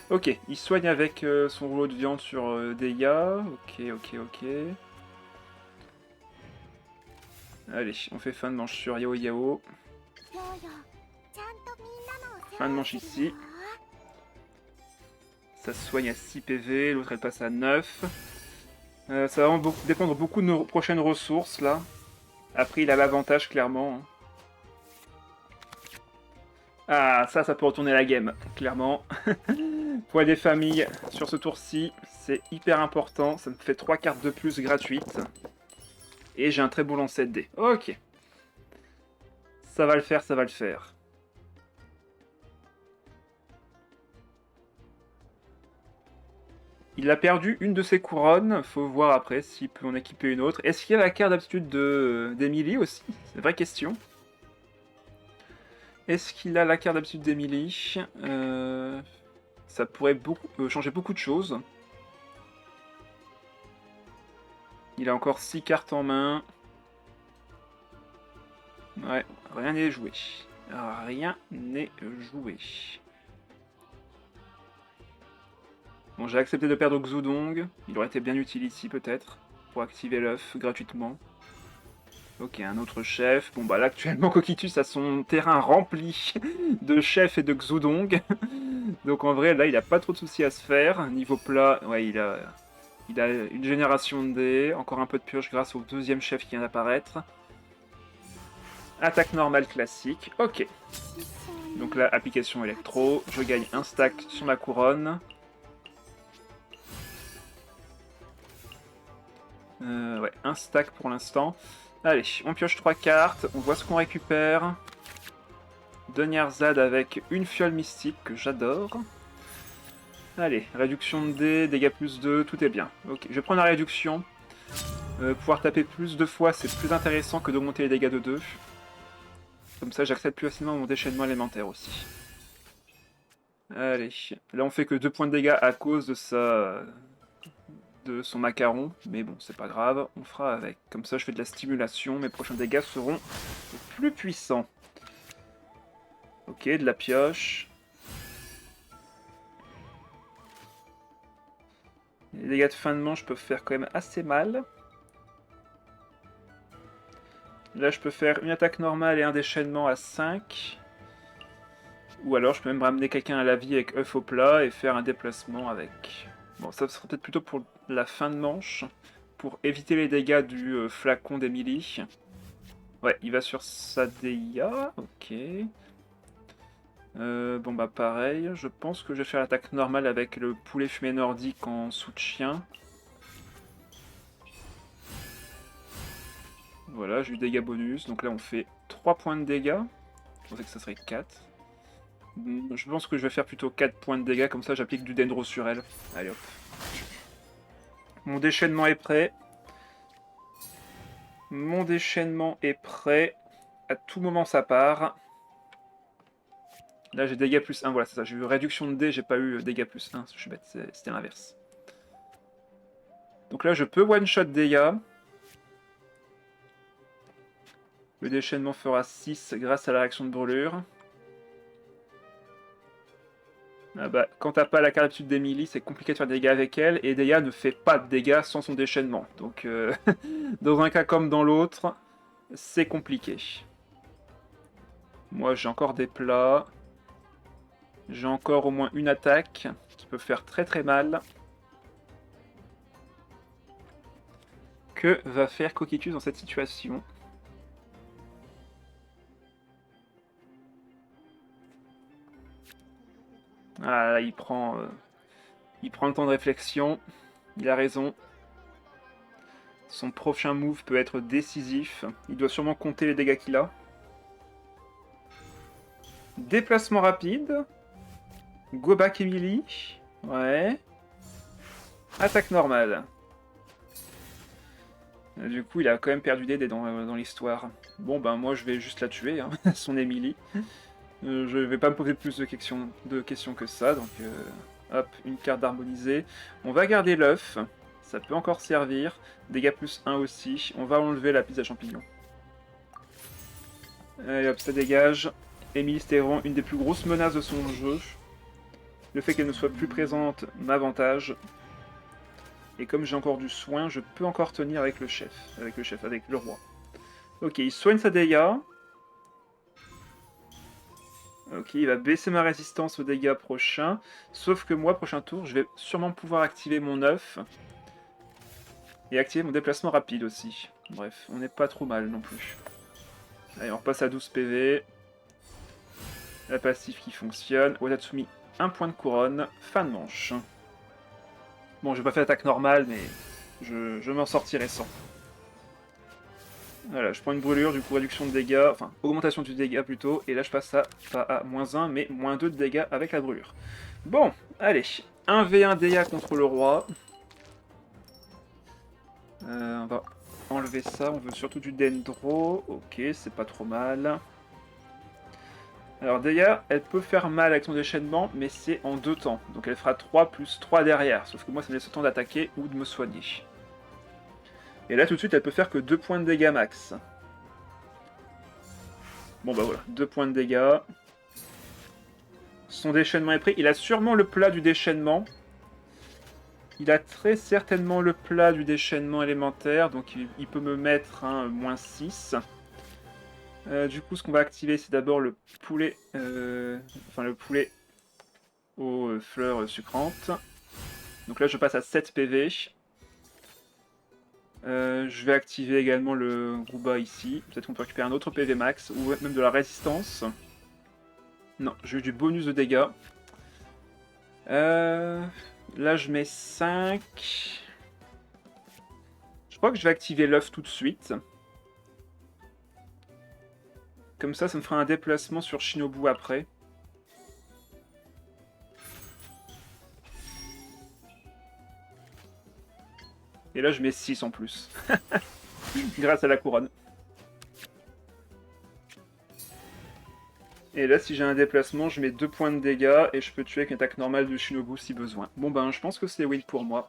Ok, il soigne avec son rouleau de viande sur Deia. Ok. Allez, on fait fin de manche sur Yao Yao. Fin de manche ici. Ça se soigne à 6 PV, l'autre elle passe à 9. Ça va dépendre beaucoup de nos prochaines ressources là. Après il a l'avantage clairement. Hein. Ah, ça peut retourner la game, clairement. Poids des familles sur ce tour-ci, c'est hyper important. Ça me fait 3 cartes de plus gratuites. Et j'ai un très bon lancer de dés. Ok. Ça va le faire. Il a perdu une de ses couronnes. Faut voir après s'il peut en équiper une autre. Est-ce qu'il y a la carte d'aptitude d'Emily aussi? C'est une vraie question. Est-ce qu'il a la carte d'habitude d'Emily? Ça pourrait changer beaucoup de choses. Il a encore 6 cartes en main. Ouais, rien n'est joué. Rien n'est joué. Bon, j'ai accepté de perdre Xudong. Il aurait été bien utile ici peut-être, pour activer l'œuf gratuitement. Ok, un autre chef. Bon bah là actuellement Coquitus a son terrain rempli de chefs et de Xudong. Donc en vrai là il a pas trop de soucis à se faire. Niveau plat, ouais il a une génération de dés, encore un peu de purge grâce au deuxième chef qui vient d'apparaître. Attaque normale classique, ok. Donc là application électro, je gagne un stack sur ma couronne. Ouais, un stack pour l'instant. Allez, on pioche 3 cartes, on voit ce qu'on récupère. Deniarzad avec une fiole mystique que j'adore. Allez, réduction de dés, dégâts plus 2, tout est bien. Ok, je vais prendre la réduction. Pouvoir taper plus de fois, c'est plus intéressant que d'augmenter les dégâts de 2. Comme ça, j'accède plus facilement à mon déchaînement élémentaire aussi. Allez, là on fait que 2 points de dégâts à cause de son macaron, mais bon, c'est pas grave, on fera avec. Comme ça, je fais de la stimulation, mes prochains dégâts seront plus puissants. Ok, de la pioche. Les dégâts de fin de manche peuvent faire quand même assez mal. Là, je peux faire une attaque normale et un déchaînement à 5. Ou alors, je peux même ramener quelqu'un à la vie avec œuf au plat et faire un déplacement avec... Bon, ça sera peut-être plutôt pour la fin de manche, pour éviter les dégâts du flacon d'Emily. Ouais, il va sur Sadeia, ok. Bon bah pareil, je pense que je vais faire l'attaque normale avec le poulet fumé nordique en soutien. Voilà, j'ai eu dégâts bonus, donc là on fait 3 points de dégâts. Je pensais que ça serait 4. Je pense que je vais faire plutôt 4 points de dégâts, comme ça j'applique du dendro sur elle. Allez hop. Mon déchaînement est prêt. Mon déchaînement est prêt. À tout moment ça part. Là j'ai dégâts plus 1, voilà c'est ça. J'ai eu réduction de dés, j'ai pas eu dégâts plus 1. Je suis bête, c'était l'inverse. Donc là je peux one-shot dégâts. Le déchaînement fera 6 grâce à la réaction de brûlure. Ah bah, quand t'as pas la carte d'habitude d'Emily, c'est compliqué de faire des dégâts avec elle, et Deia ne fait pas de dégâts sans son déchaînement. Donc, dans un cas comme dans l'autre, c'est compliqué. Moi, j'ai encore des plats. J'ai encore au moins une attaque qui peut faire très très mal. Que va faire Coquitus dans cette situation? Ah, là, il prend le temps de réflexion. Il a raison. Son prochain move peut être décisif. Il doit sûrement compter les dégâts qu'il a. Déplacement rapide. Go back Emily. Ouais. Attaque normale. Du coup, il a quand même perdu des dés dans l'histoire. Bon, ben moi, je vais juste la tuer, hein, son Emily. Je vais pas me poser plus de questions que ça, donc hop, une carte d'harmoniser. On va garder l'œuf, ça peut encore servir. Dégâts plus 1 aussi. On va enlever la pizza champignon. Allez hop, ça dégage. Emilie, c'était vraiment une des plus grosses menaces de son jeu. Le fait qu'elle ne soit plus présente m'avantage. Et comme j'ai encore du soin, je peux encore tenir avec le chef. Avec le roi. Ok, il soigne sa dégâts. Ok, il va baisser ma résistance aux dégâts prochains. Sauf que moi, prochain tour, je vais sûrement pouvoir activer mon œuf. Et activer mon déplacement rapide aussi. Bref, on n'est pas trop mal non plus. Allez, on repasse à 12 PV. La passive qui fonctionne. Otatsumi, un point de couronne. Fin de manche. Bon, j'ai pas fait l'attaque normale, mais je m'en sortirai sans. Voilà, je prends une brûlure, du coup réduction de dégâts, enfin augmentation du dégât plutôt, et là je passe à, pas à -1, mais -2 de dégâts avec la brûlure. Bon, allez, 1v1 dégâts contre le roi. On va enlever ça, on veut surtout du dendro, ok, c'est pas trop mal. Alors Deya, elle peut faire mal avec son déchaînement, mais c'est en 2 temps, donc elle fera 3 plus 3 derrière, sauf que moi ça me laisse le temps d'attaquer ou de me soigner. Et là tout de suite elle peut faire que 2 points de dégâts max. Bon bah voilà, 2 points de dégâts. Son déchaînement est pris. Il a sûrement le plat du déchaînement. Il a très certainement le plat du déchaînement élémentaire, donc il peut me mettre un -6. Du coup, ce qu'on va activer, c'est d'abord le poulet, enfin le poulet aux fleurs sucrantes. Donc là, je passe à 7 PV. Je vais activer également le Grouba ici. Peut-être qu'on peut récupérer un autre PV max, ou même de la résistance. Non, j'ai eu du bonus de dégâts. Là, je mets 5. Je crois que je vais activer l'œuf tout de suite. Comme ça me fera un déplacement sur Shinobu après. Et là, je mets 6 en plus. Grâce à la couronne. Et là, si j'ai un déplacement, je mets 2 points de dégâts et je peux tuer avec une attaque normale de Shinobu si besoin. Bon ben, je pense que c'est win pour moi.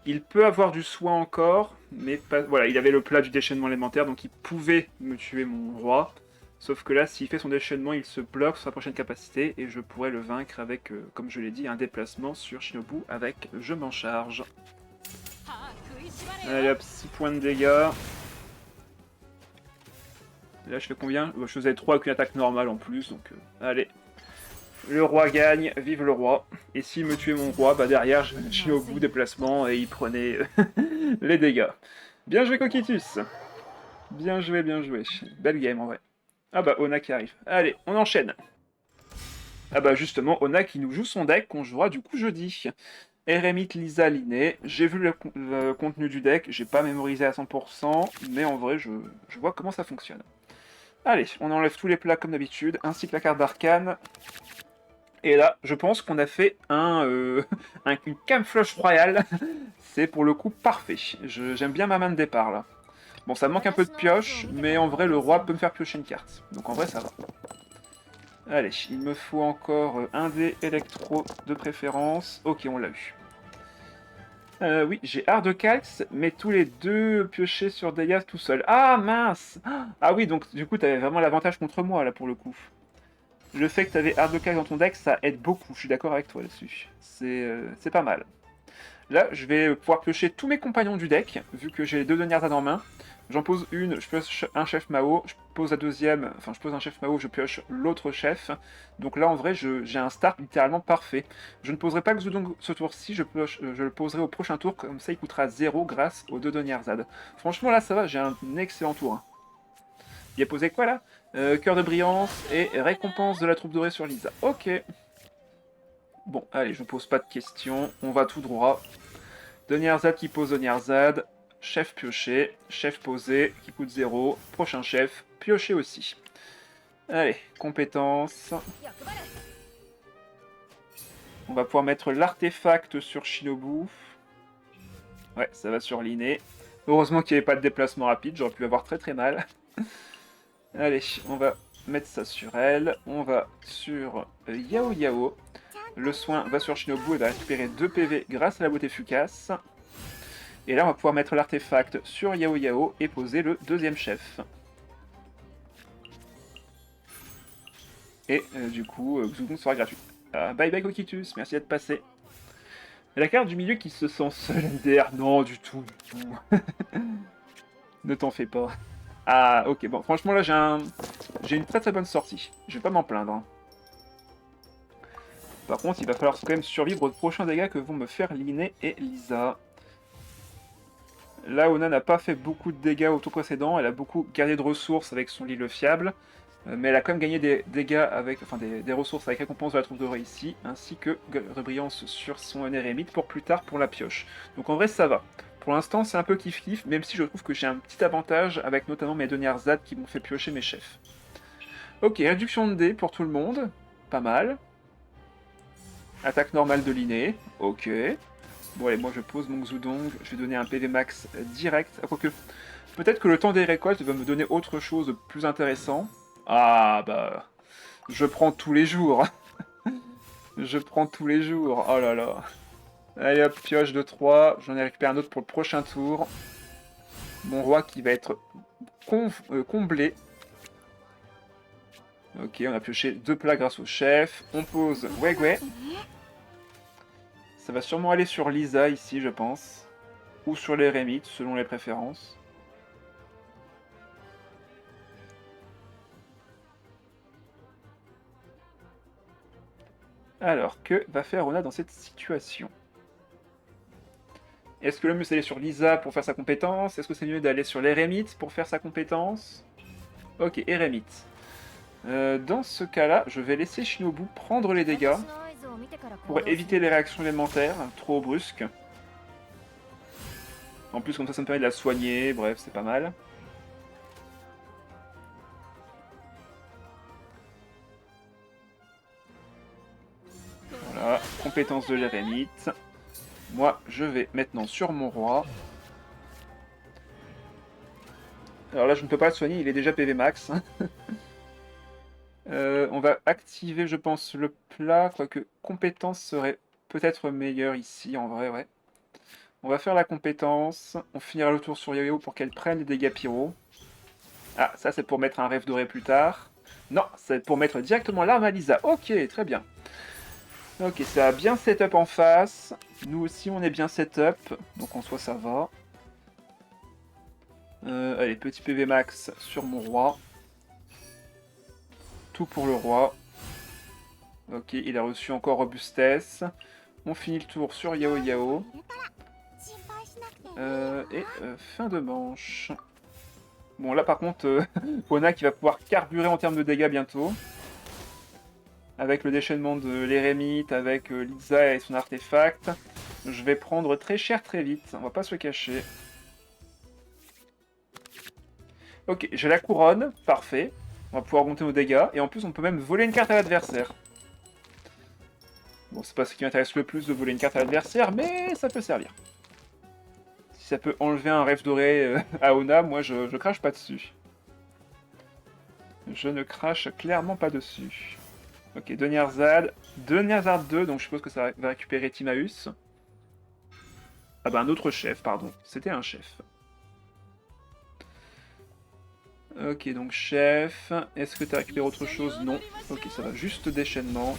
Il peut avoir du soin encore, mais pas... Voilà, il avait le plat du déchaînement élémentaire, donc il pouvait me tuer mon roi. Sauf que là, s'il fait son déchaînement, il se bloque sur sa prochaine capacité et je pourrais le vaincre avec, comme je l'ai dit, un déplacement sur Shinobu avec je m'en charge. Allez hop, 6 points de dégâts. Là, je fais combien? Je faisais 3 avec une attaque normale en plus, donc allez. Le roi gagne, vive le roi. Et s'il me tuait mon roi, bah derrière, je suis au bout déplacement et il prenait les dégâts. Bien joué, Coquitus. Bien joué, bien joué. Belle game, en vrai. Ah bah, Ona qui arrive. Allez, on enchaîne. Ah bah justement, Ona qui nous joue son deck qu'on jouera du coup jeudi. Eremite Lisa Linné, j'ai vu le contenu du deck, j'ai pas mémorisé à 100%, mais en vrai je vois comment ça fonctionne. Allez, on enlève tous les plats comme d'habitude, ainsi que la carte d'arcane. Et là, je pense qu'on a fait une Camflush royale. C'est pour le coup parfait. J'aime bien ma main de départ là. Bon, ça me manque un peu de pioche, mais en vrai le roi peut me faire piocher une carte. Donc en vrai ça va. Allez, il me faut encore un dé électro de préférence. Ok, on l'a eu. Oui, j'ai Ardecalx, mais tous les deux piochés sur Deya tout seul. Ah mince! Ah oui, donc du coup, t'avais vraiment l'avantage contre moi là pour le coup. Le fait que t'avais Ardecalx dans ton deck, ça aide beaucoup. Je suis d'accord avec toi là-dessus. C'est pas mal. Là, je vais pouvoir piocher tous mes compagnons du deck, vu que j'ai les deux dernières en main. J'en pose une, je pioche un chef Mao, je pose la deuxième, enfin je pose un chef Mao, je pioche l'autre chef. Donc là en vrai j'ai un start littéralement parfait. Je ne poserai pas Xudong ce tour-ci, je le poserai au prochain tour, comme ça il coûtera 0 grâce aux deux de Nyarzad. Franchement là ça va, j'ai un excellent tour. Il a posé quoi là? Cœur de brillance et récompense de la troupe dorée sur Lisa. Ok. Bon, allez, je pose pas de questions, on va tout droit. De Nyarzad qui pose de Nyarzad. Chef pioché, chef posé, qui coûte 0. Prochain chef, pioché aussi. Allez, compétences. On va pouvoir mettre l'artefact sur Shinobu. Ouais, ça va sur Linné. Heureusement qu'il n'y avait pas de déplacement rapide, j'aurais pu avoir très très mal. Allez, on va mettre ça sur elle. On va sur Yao Yao. Le soin va sur Shinobu, elle va récupérer 2 PV grâce à la beauté fugace. Et là, on va pouvoir mettre l'artefact sur Yao Yao et poser le deuxième chef. Et du coup, Xudong sera gratuit. Bye bye Coquitus, merci d'être passé. La carte du milieu qui se sent seule MDR, non du tout, du tout. Ne t'en fais pas. Ah ok, bon franchement là j'ai une très très bonne sortie. Je vais pas m'en plaindre. Hein. Par contre il va falloir quand même survivre aux prochains dégâts que vont me faire Linné et Lisa. Là Ona n'a pas fait beaucoup de dégâts au tour précédent, elle a beaucoup gardé de ressources avec son lit le fiable. Mais elle a quand même gagné des dégâts avec, enfin des ressources avec récompense de la troupe dorée ici, ainsi que rebrillance sur son érémite pour plus tard pour la pioche. Donc en vrai ça va. Pour l'instant c'est un peu kiff-kiff, même si je trouve que j'ai un petit avantage avec notamment mes dernières ZAD qui m'ont fait piocher mes chefs. Ok, réduction de dés pour tout le monde, pas mal. Attaque normale de l'inné, ok. Bon allez, moi je pose mon Xudong, je vais donner un PV max direct. Ah, quoique, peut-être que le temps des récoltes va me donner autre chose de plus intéressant. Ah bah, je prends tous les jours. Je prends tous les jours, oh là là. Allez hop, pioche de 3, j'en ai récupéré un autre pour le prochain tour. Mon roi qui va être comblé. Ok, on a pioché 2 plats grâce au chef. On pose Wegwe. Ça va sûrement aller sur Lisa ici, je pense. Ou sur l'érémite, selon les préférences. Alors, que va faire Ona dans cette situation? Est-ce que le mieux c'est d'aller sur Lisa pour faire sa compétence? Est-ce que c'est mieux d'aller sur l'érémite pour faire sa compétence? Ok, érémite. Dans ce cas-là, je vais laisser Shinobu prendre les dégâts pour éviter les réactions élémentaires trop brusques. En plus, comme ça me permet de la soigner, bref, c'est pas mal. Voilà, compétence de l'érémite. Moi, je vais maintenant sur mon roi. Alors là, je ne peux pas le soigner, il est déjà PV max. On va activer, je pense, le plat, quoique compétence serait peut-être meilleure ici, en vrai, ouais. On va faire la compétence, on finira le tour sur Yo-Yo pour qu'elle prenne les dégâts pyro. Ah, ça c'est pour mettre un rêve doré plus tard. Non, c'est pour mettre directement l'arme à Lisa. Ok, très bien. Ok, ça a bien setup en face. Nous aussi, on est bien setup. Donc en soi, ça va. Allez, petit PV max sur mon roi. Tout pour le roi. Ok, il a reçu encore robustesse. On finit le tour sur Yao Yao. Fin de manche. Bon, là par contre, Ona qui va pouvoir carburer en termes de dégâts bientôt. Avec le déchaînement de l'érémite, avec Lisa et son artefact. Je vais prendre très cher très vite, on va pas se cacher. Ok, j'ai la couronne, parfait. On va pouvoir monter nos dégâts, et en plus on peut même voler une carte à l'adversaire. Bon, c'est pas ce qui m'intéresse le plus de voler une carte à l'adversaire, mais ça peut servir. Si ça peut enlever un rêve doré à Ona, moi je crache pas dessus. Je ne crache clairement pas dessus. Ok, deux Nierzad 2, donc je suppose que ça va récupérer Timaeus. Ah bah un autre chef, pardon. C'était un chef. Ok, donc chef. Est-ce que tu as récupéré autre chose? Non. Ok, ça va juste déchaînement.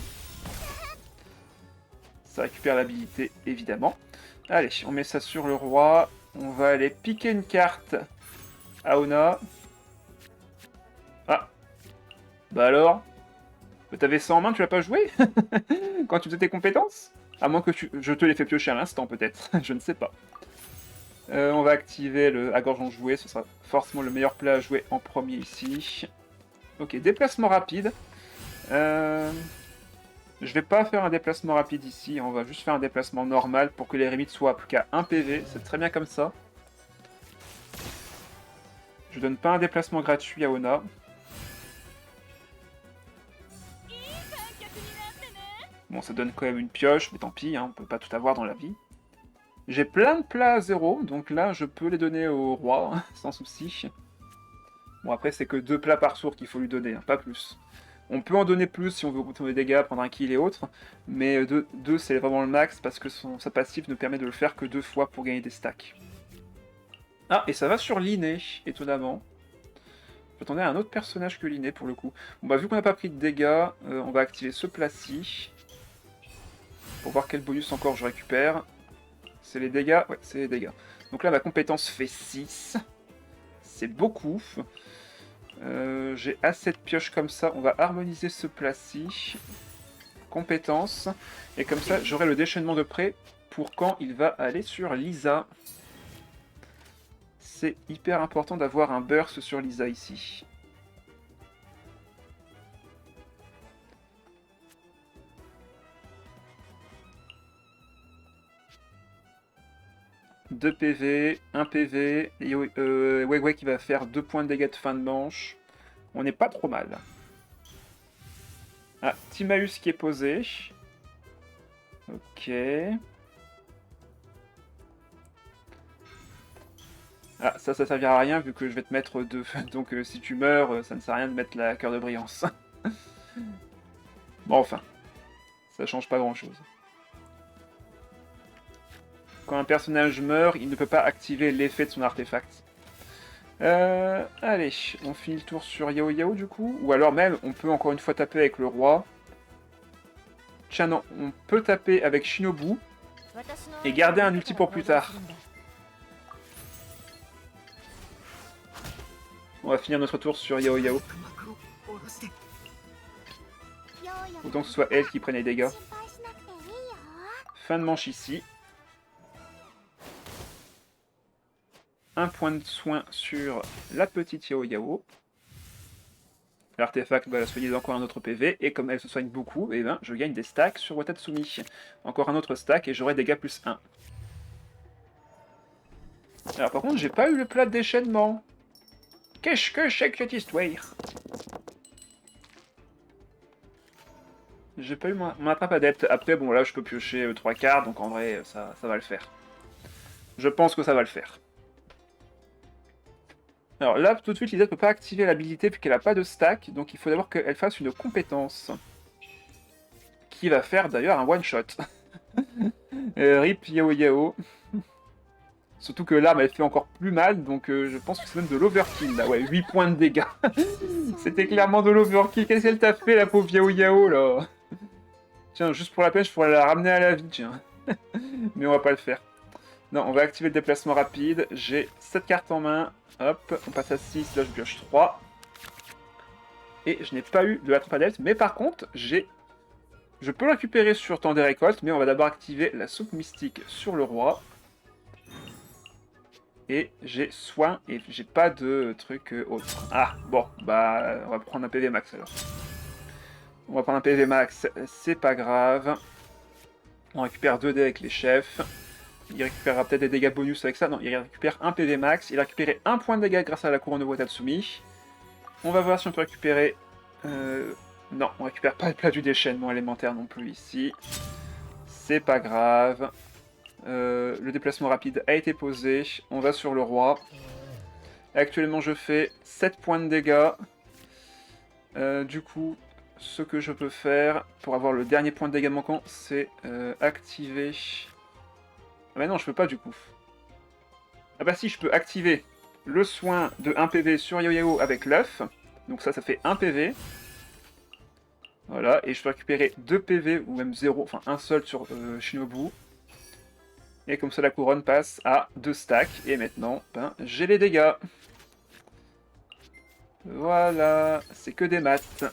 Ça récupère l'habilité, évidemment. Allez, on met ça sur le roi. On va aller piquer une carte à Ona. Ah. Bah alors? T'avais ça en main, tu l'as pas joué? Quand tu faisais tes compétences? À moins que je te l'ai fait piocher à l'instant, peut-être. Je ne sais pas. On va activer le à gorge en jouet, ce sera forcément le meilleur plat à jouer en premier ici. Ok, déplacement rapide. Je vais pas faire un déplacement rapide ici, on va juste faire un déplacement normal pour que les limites soient plus qu'à 1 PV, c'est très bien comme ça. Je donne pas un déplacement gratuit à Ona. Bon, ça donne quand même une pioche, mais tant pis, hein, on peut pas tout avoir dans la vie. J'ai plein de plats à 0, donc là je peux les donner au roi, sans souci. Bon après c'est que 2 plats par tour qu'il faut lui donner, hein, pas plus. On peut en donner plus si on veut augmenter les dégâts, prendre un kill et autres, mais 2 c'est vraiment le max parce que sa passive ne permet de le faire que 2 fois pour gagner des stacks. Ah, et ça va sur l'inné, étonnamment. J'attendais un autre personnage que Linné pour le coup. Bon bah vu qu'on n'a pas pris de dégâts, on va activer ce plat-ci. Pour voir quel bonus encore je récupère. C'est les dégâts? Ouais, c'est les dégâts. Donc là ma compétence fait 6. C'est beaucoup. J'ai assez de pioches comme ça. On va harmoniser ce plat-ci. Compétence. Et comme ça j'aurai le déchaînement de près pour quand il va aller sur Lisa. C'est hyper important d'avoir un burst sur Lisa ici. Deux PV, 1 PV, et Wei qui va faire 2 points de dégâts de fin de manche. On n'est pas trop mal. Ah, Timaeus qui est posé. Ok. Ah, ça servira à rien vu que je vais te mettre 2. Donc si tu meurs, ça ne sert à rien de mettre la cœur de brillance. Bon, enfin. Ça change pas grand chose. Quand un personnage meurt, il ne peut pas activer l'effet de son artefact. Allez, on finit le tour sur Yao Yao du coup. Ou alors même, on peut encore une fois taper avec le roi. Tiens non, on peut taper avec Shinobu. Et garder un ulti pour plus tard. On va finir notre tour sur Yao Yao. Autant que ce soit elle qui prenne les dégâts. Fin de manche ici. Un point de soin sur la petite Yao Yao. L'artefact va la soigner encore un autre PV, et comme elle se soigne beaucoup, eh ben, je gagne des stacks sur Watatsumi. Encore un autre stack, et j'aurai dégâts plus 1. Alors par contre, j'ai pas eu le plat de déchaînement. Qu'est-ce que c'est que cette histoire? J'ai pas eu mon attrape adepte. Après, bon là, je peux piocher 3 cartes, donc en vrai, ça va le faire. Je pense que ça va le faire. Alors là, tout de suite, Lisa ne peut pas activer l'habilité puisqu'elle n'a pas de stack, donc il faut d'abord qu'elle fasse une compétence. Qui va faire d'ailleurs un one-shot. RIP Yao Yao. Surtout que l'arme elle fait encore plus mal, donc je pense que c'est même de l'overkill là, ouais, 8 points de dégâts. C'était clairement de l'overkill, qu'est-ce qu'elle t'a fait la pauvre Yao Yao là? Tiens, juste pour la peine, je pourrais la ramener à la vie, tiens. Mais on va pas le faire. Non, on va activer le déplacement rapide, j'ai 7 cartes en main, hop, on passe à 6, là je pioche 3. Et je n'ai pas eu de la trompe adepte, mais par contre, je peux le récupérer sur temps des récoltes, mais on va d'abord activer la soupe mystique sur le roi. Et j'ai soin, et j'ai pas de truc autre. Ah, bon, bah, on va prendre un PV max alors. On va prendre un PV max, c'est pas grave. On récupère 2 dés avec les chefs. Il récupérera peut-être des dégâts bonus avec ça. Non, il récupère un PV max. Il a récupéré 1 point de dégâts grâce à la couronne de Watatsumi. On va voir si on peut récupérer... Non, on récupère pas le plat du déchaînement élémentaire non plus ici. C'est pas grave. Le déplacement rapide a été posé. On va sur le roi. Actuellement, je fais 7 points de dégâts. Du coup, ce que je peux faire pour avoir le dernier point de dégâts manquant, c'est activer... Ah bah non, je peux pas du coup. Ah bah si, je peux activer le soin de 1 PV sur Yao Yao avec l'œuf. Donc ça fait 1 PV. Voilà, et je peux récupérer 2 PV, ou même 0, enfin un seul sur Shinobu. Et comme ça, la couronne passe à 2 stacks. Et maintenant, ben, j'ai les dégâts. Voilà, c'est que des maths.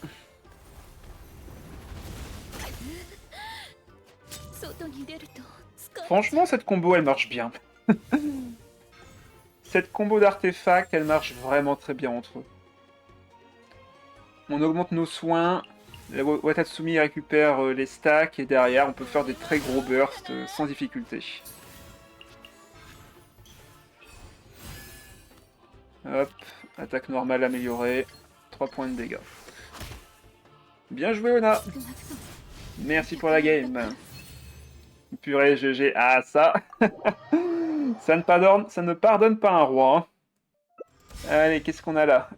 Franchement, cette combo, elle marche bien. Cette combo d'artefacts, elle marche vraiment très bien entre eux. On augmente nos soins. Watatsumi récupère les stacks. Et derrière, on peut faire des très gros bursts sans difficulté. Hop, attaque normale améliorée. 3 points de dégâts. Bien joué, Ona. Merci pour la game. Purée, GG. Ah, ça. ça ne pardonne pas un roi. Hein. Allez, qu'est-ce qu'on a là?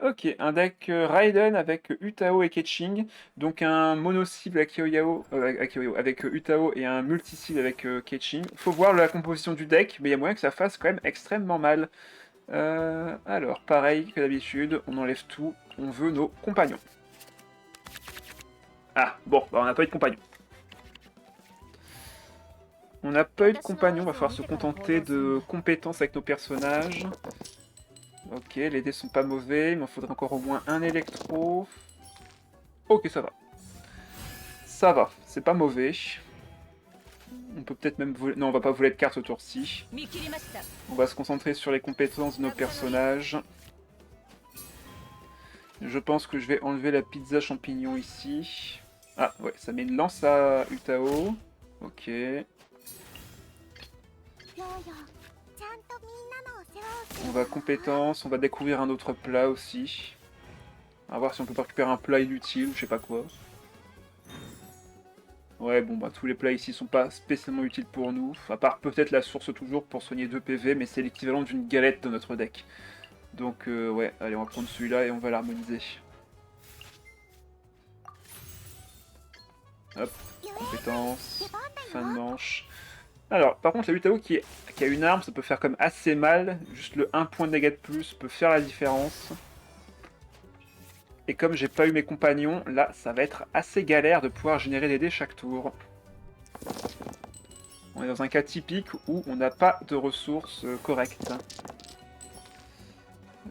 Ok, un deck Raiden avec Utao et Ketching. Donc un mono-cible avec Yao-Yao, avec Utao et un multi-cible avec Ketching. Faut voir la composition du deck, mais il y a moyen que ça fasse quand même extrêmement mal. Alors, pareil que d'habitude, on enlève tout. On veut nos compagnons. Ah, bon, bah on n'a pas eu de compagnons. On n'a pas eu de compagnons, va falloir se contenter de compétences avec nos personnages. Ok, les dés sont pas mauvais, il m'en faudrait encore au moins un électro. Ok, ça va. Ça va, c'est pas mauvais. On peut peut-être même voler... Non, on va pas voler de carte ce tour-ci. On va se concentrer sur les compétences de nos personnages. Je pense que je vais enlever la pizza champignon ici. Ah, ouais, ça met une lance à Utao. Ok. On va compétence, on va découvrir un autre plat aussi. On va voir si on peut pas récupérer un plat inutile ou je sais pas quoi. Ouais, bon, bah tous les plats ici sont pas spécialement utiles pour nous. À part peut-être la source toujours pour soigner 2 PV, mais c'est l'équivalent d'une galette dans notre deck. Donc, ouais, allez, on va prendre celui-là et on va l'harmoniser. Hop, compétence, fin de manche. Alors, par contre, la Utao qui a une arme, ça peut faire comme assez mal. Juste le 1 point de dégâts de plus peut faire la différence. Et comme j'ai pas eu mes compagnons, là, ça va être assez galère de pouvoir générer des dés chaque tour. On est dans un cas typique où on n'a pas de ressources correctes.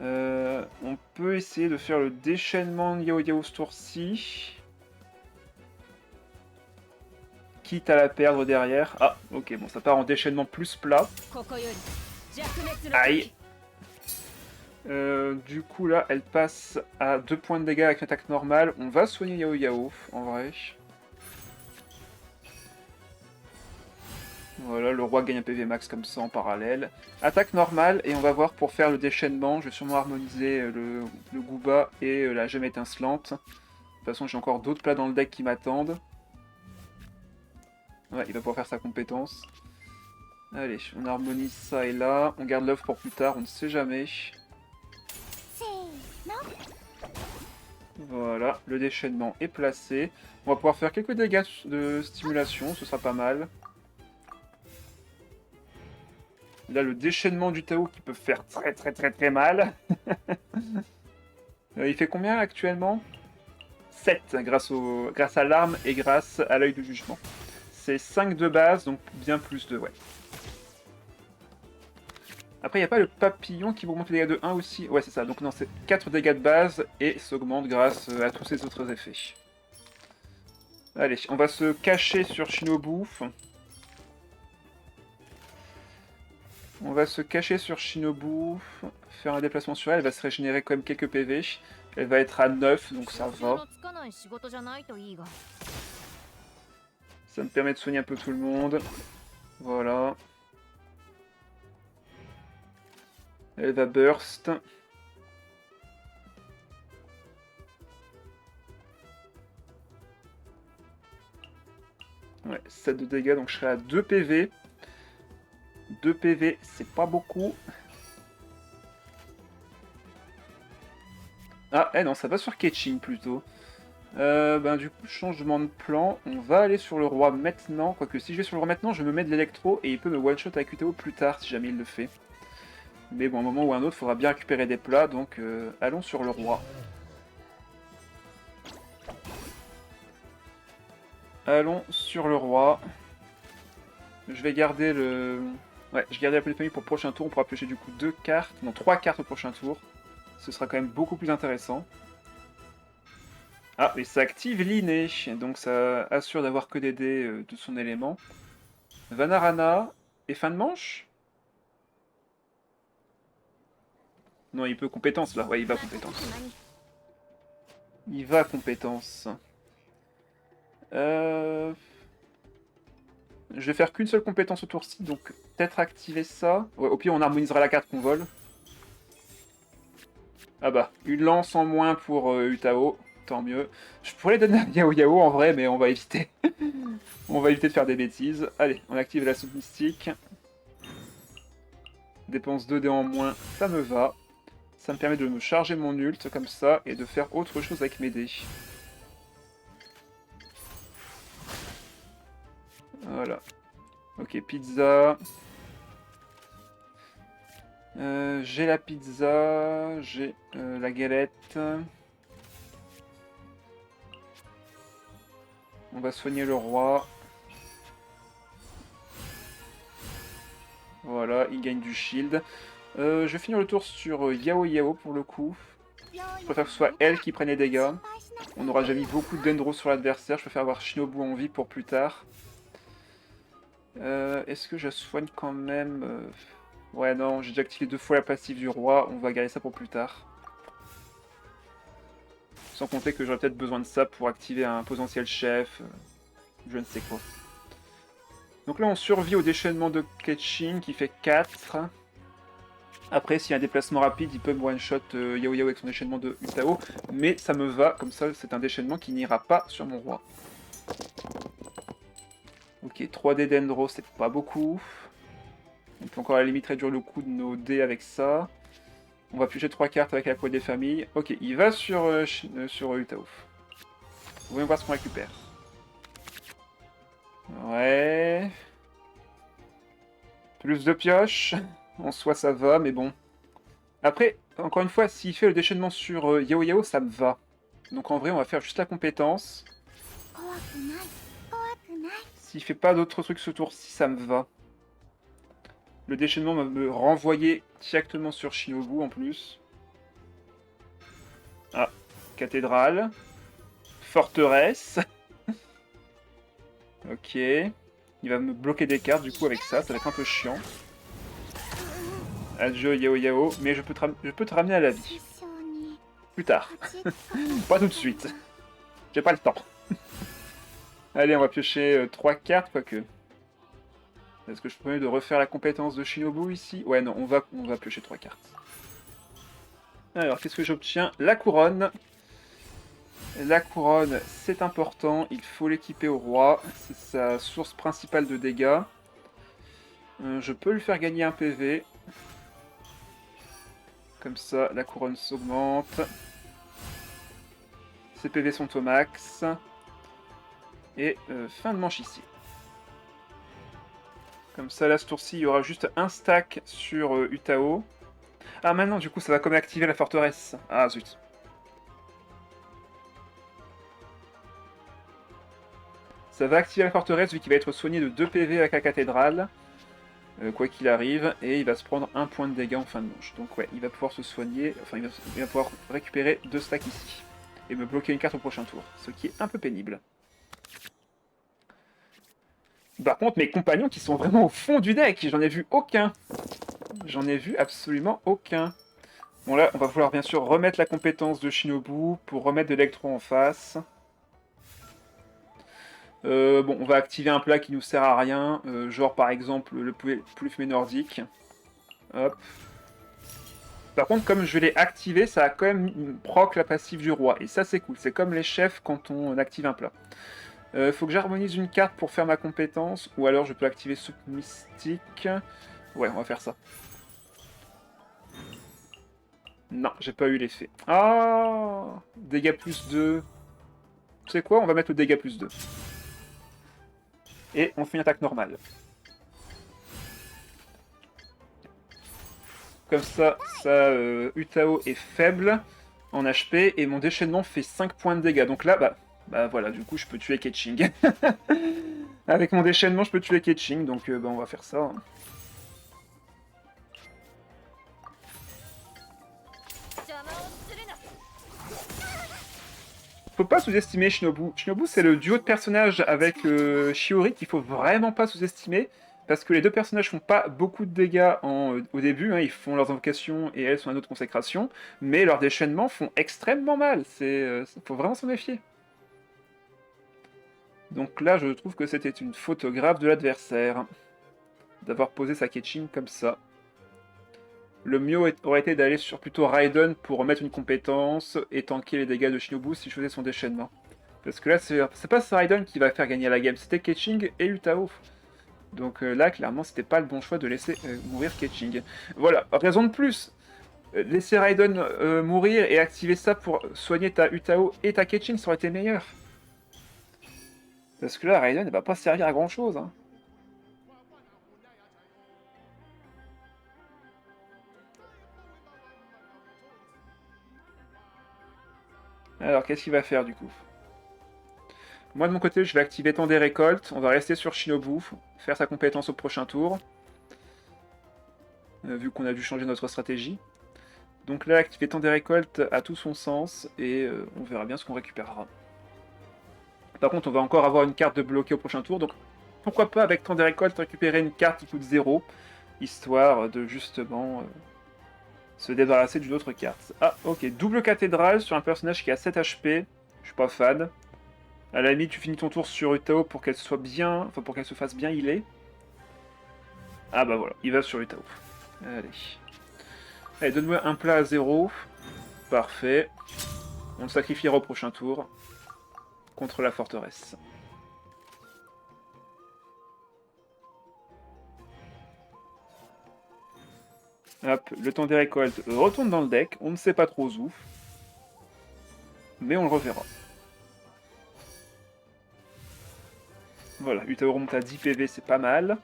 On peut essayer de faire le déchaînement de Yao Yao ce tour-ci. Quitte à la perdre derrière. Ah, ok, bon, ça part en déchaînement plus plat. Aïe. Du coup, là, elle passe à 2 points de dégâts avec une attaque normale. On va soigner Yao Yao, en vrai. Voilà, le roi gagne un PV max comme ça en parallèle. Attaque normale, et on va voir pour faire le déchaînement. Je vais sûrement harmoniser le Gooba et la gemme étincelante. De toute façon, j'ai encore d'autres plats dans le deck qui m'attendent. Ouais, il va pouvoir faire sa compétence. Allez, on harmonise ça et là. On garde l'œuvre pour plus tard, on ne sait jamais. Voilà, le déchaînement est placé. On va pouvoir faire quelques dégâts de stimulation, ce sera pas mal. Là, le déchaînement du Tao qui peut faire très mal. Il fait combien actuellement? 7 grâce à l'arme et grâce à l'œil de jugement. C'est 5 de base, donc bien plus de, ouais. Après, il n'y a pas le papillon qui vous augmente les dégâts de 1 aussi? Ouais, c'est ça. Donc non, c'est 4 dégâts de base et s'augmente grâce à tous ces autres effets. Allez, on va se cacher sur Shinobu. On va se cacher sur Shinobu, faire un déplacement sur elle, elle va se régénérer quand même quelques PV. Elle va être à 9, donc ça va. Ça me permet de soigner un peu tout le monde. Voilà. Elle va burst. Ouais, 7 de dégâts, donc je serai à 2 PV. 2 PV, c'est pas beaucoup. Ah, non, ça va sur Ketching plutôt. Ben du coup, changement de plan. On va aller sur le roi maintenant. Quoique si je vais sur le roi maintenant, je me mets de l'électro et il peut me one-shot avec UTO plus tard si jamais il le fait. Mais bon, à un moment ou à un autre, il faudra bien récupérer des plats, donc allons sur le roi. Allons sur le roi. Je vais garder le... Ouais, je garde la polyphonie pour le prochain tour. On pourra piocher du coup 2 cartes, non 3 cartes au prochain tour. Ce sera quand même beaucoup plus intéressant. Ah, et ça active l'inné, donc ça assure d'avoir que des dés de son élément. Vanarana et fin de manche? Non, il peut compétence là. Ouais, il va compétence. Il va compétence. Je vais faire qu'une seule compétence au tour-ci, donc peut-être activer ça. Ouais, au pire, on harmonisera la carte qu'on vole. Ah bah, une lance en moins pour Utao, tant mieux. Je pourrais donner à Yao Yao en vrai, mais on va éviter. On va éviter de faire des bêtises. Allez, on active la soupe mystique. Dépense 2 dés en moins, ça me va. Ça me permet de me charger mon ult comme ça et de faire autre chose avec mes dés. Voilà. Ok, pizza. J'ai la pizza, j'ai la galette. On va soigner le roi. Voilà, il gagne du shield. Je vais finir le tour sur Yao Yao pour le coup. Je préfère que ce soit elle qui prenne les dégâts. On aura déjà mis beaucoup de dendro sur l'adversaire. Je préfère avoir Shinobu en vie pour plus tard. Est-ce que je soigne quand même Ouais, non, j'ai déjà activé 2 fois la passive du roi. On va garder ça pour plus tard. Sans compter que j'aurais peut-être besoin de ça pour activer un potentiel chef. Je ne sais quoi. Donc là, on survit au déchaînement de Ketching qui fait 4. Après, s'il y a un déplacement rapide, il peut me one-shot Yao Yao avec son déchaînement de Utao. Mais ça me va, comme ça, c'est un déchaînement qui n'ira pas sur mon roi. Ok, 3D Dendro, c'est pas beaucoup. On peut encore à la limite réduire le coût de nos dés avec ça. On va piocher 3 cartes avec la poids des familles. Ok, il va sur Utao. Voyons voir ce qu'on récupère. Ouais. Plus de pioche. En soi, ça va, mais bon. Après, encore une fois, s'il fait le déchaînement sur Yao Yao, ça me va. Donc en vrai, on va faire juste la compétence. S'il fait pas d'autres trucs ce tour-ci, ça me va. Le déchaînement va me renvoyer directement sur Shinobu en plus. Ah, cathédrale. Forteresse. Ok. Il va me bloquer des cartes du coup avec ça, ça va être un peu chiant. Adieu Yao Yao, mais je peux te ramener à la vie. Plus tard. Pas tout de suite. J'ai pas le temps. Allez, on va piocher 3 cartes, quoique. Est-ce que je peux de refaire la compétence de Shinobu ici? Ouais, non, on va piocher 3 cartes. Alors, qu'est-ce que j'obtiens? La couronne. La couronne, c'est important, il faut l'équiper au roi. C'est sa source principale de dégâts. Je peux lui faire gagner un PV. Comme ça, la couronne s'augmente. Ses PV sont au max. Et fin de manche ici. Comme ça, là, ce tour-ci, il y aura juste un stack sur Utao. Ah, maintenant, du coup, ça va comme activer la forteresse. Ah, zut. Ça va activer la forteresse, vu qu'il va être soigné de 2 PV avec la cathédrale. Quoi qu'il arrive. Et il va se prendre 1 point de dégâts en fin de manche. Donc, ouais, il va pouvoir se soigner. Enfin, il va pouvoir récupérer 2 stacks ici. Et me bloquer une carte au prochain tour. Ce qui est un peu pénible. Par contre, mes compagnons qui sont vraiment au fond du deck, j'en ai vu aucun. J'en ai vu absolument aucun. Bon là, on va vouloir bien sûr remettre la compétence de Shinobu pour remettre de l'électro en face. Bon, on va activer un plat qui nous sert à rien, genre par exemple le poulet fumé nordique. Hop. Par contre, comme je l'ai activé, ça a quand même proc la passive du roi. Et ça, c'est cool. C'est comme les chefs quand on active un plat. Faut que j'harmonise une carte pour faire ma compétence, ou alors je peux activer soupe mystique. Ouais, on va faire ça. Non, j'ai pas eu l'effet. Ah, dégâts plus 2. Tu sais quoi, on va mettre le dégâts plus 2. Et on fait une attaque normale. Comme ça, Utao est faible en HP, et mon déchaînement fait 5 points de dégâts. Donc là, bah voilà, du coup, je peux tuer Ketching. Avec mon déchaînement, je peux tuer Ketching, donc bah, on va faire ça. Hein. Faut pas sous-estimer Shinobu. Shinobu, c'est le duo de personnages avec Shiori qu'il faut vraiment pas sous-estimer. Parce que les deux personnages font pas beaucoup de dégâts au début, hein, ils font leurs invocations et elles sont à notre consécration, mais leurs déchaînements font extrêmement mal. Faut vraiment s'en méfier. Donc là, je trouve que c'était une faute grave de l'adversaire d'avoir posé sa Ketching comme ça. Le mieux aurait été d'aller sur plutôt Raiden pour remettre une compétence et tanker les dégâts de Shinobu si je faisais son déchaînement. Parce que là, c'est pas Raiden qui va faire gagner la game, c'était Ketching et Utao. Donc là, clairement, c'était pas le bon choix de laisser mourir Ketching. Voilà, raison de plus. Laisser Raiden mourir et activer ça pour soigner ta Utao et ta Ketching, ça aurait été meilleur. Parce que là, Raiden ne va pas servir à grand chose. Hein. Alors, qu'est-ce qu'il va faire du coup? Moi de mon côté, je vais activer Temps des récoltes. On va rester sur Shinobu, faire sa compétence au prochain tour. Vu qu'on a dû changer notre stratégie. Donc là, activer Temps des récoltes a tout son sens et on verra bien ce qu'on récupérera. Par contre, on va encore avoir une carte de bloqué au prochain tour, donc pourquoi pas avec Temps des récoltes récupérer une carte qui coûte 0, histoire de justement se débarrasser d'une autre carte. Ah, ok, double cathédrale sur un personnage qui a 7 HP, je suis pas fan. À la limite, tu finis ton tour sur Utao pour qu'elle soit bien, enfin pour qu'elle se fasse bien healer. Ah bah voilà, il va sur Utao. Allez. Allez, donne-moi un plat à 0. Parfait. On le sacrifiera au prochain tour. Contre la forteresse. Hop, le temps des récoltes retourne dans le deck. On ne sait pas trop où. Mais on le reverra. Voilà, Utao remonte à 10 PV, c'est pas mal.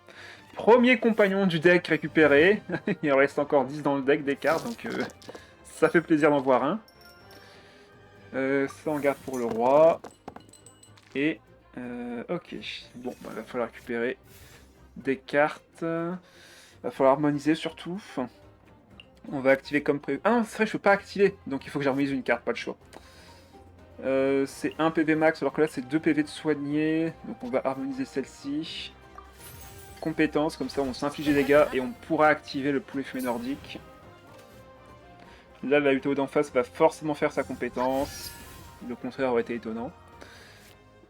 Premier compagnon du deck récupéré. Il en reste encore 10 dans le deck d'écart, donc ça fait plaisir d'en voir un. Ça on garde pour le roi. Et ok, bon, bah, il va falloir récupérer des cartes. Va falloir harmoniser surtout. On va activer comme prévu. Ah, c'est vrai, je peux pas activer, donc il faut que j'harmonise une carte, pas de choix. C'est 1 PV max, alors que là c'est 2 PV de soigner. Donc on va harmoniser celle-ci. Compétence, comme ça on s'inflige des dégâts et on pourra activer le poulet fumé nordique. Là, la Utao d'en face va forcément faire sa compétence. Le contraire aurait été étonnant.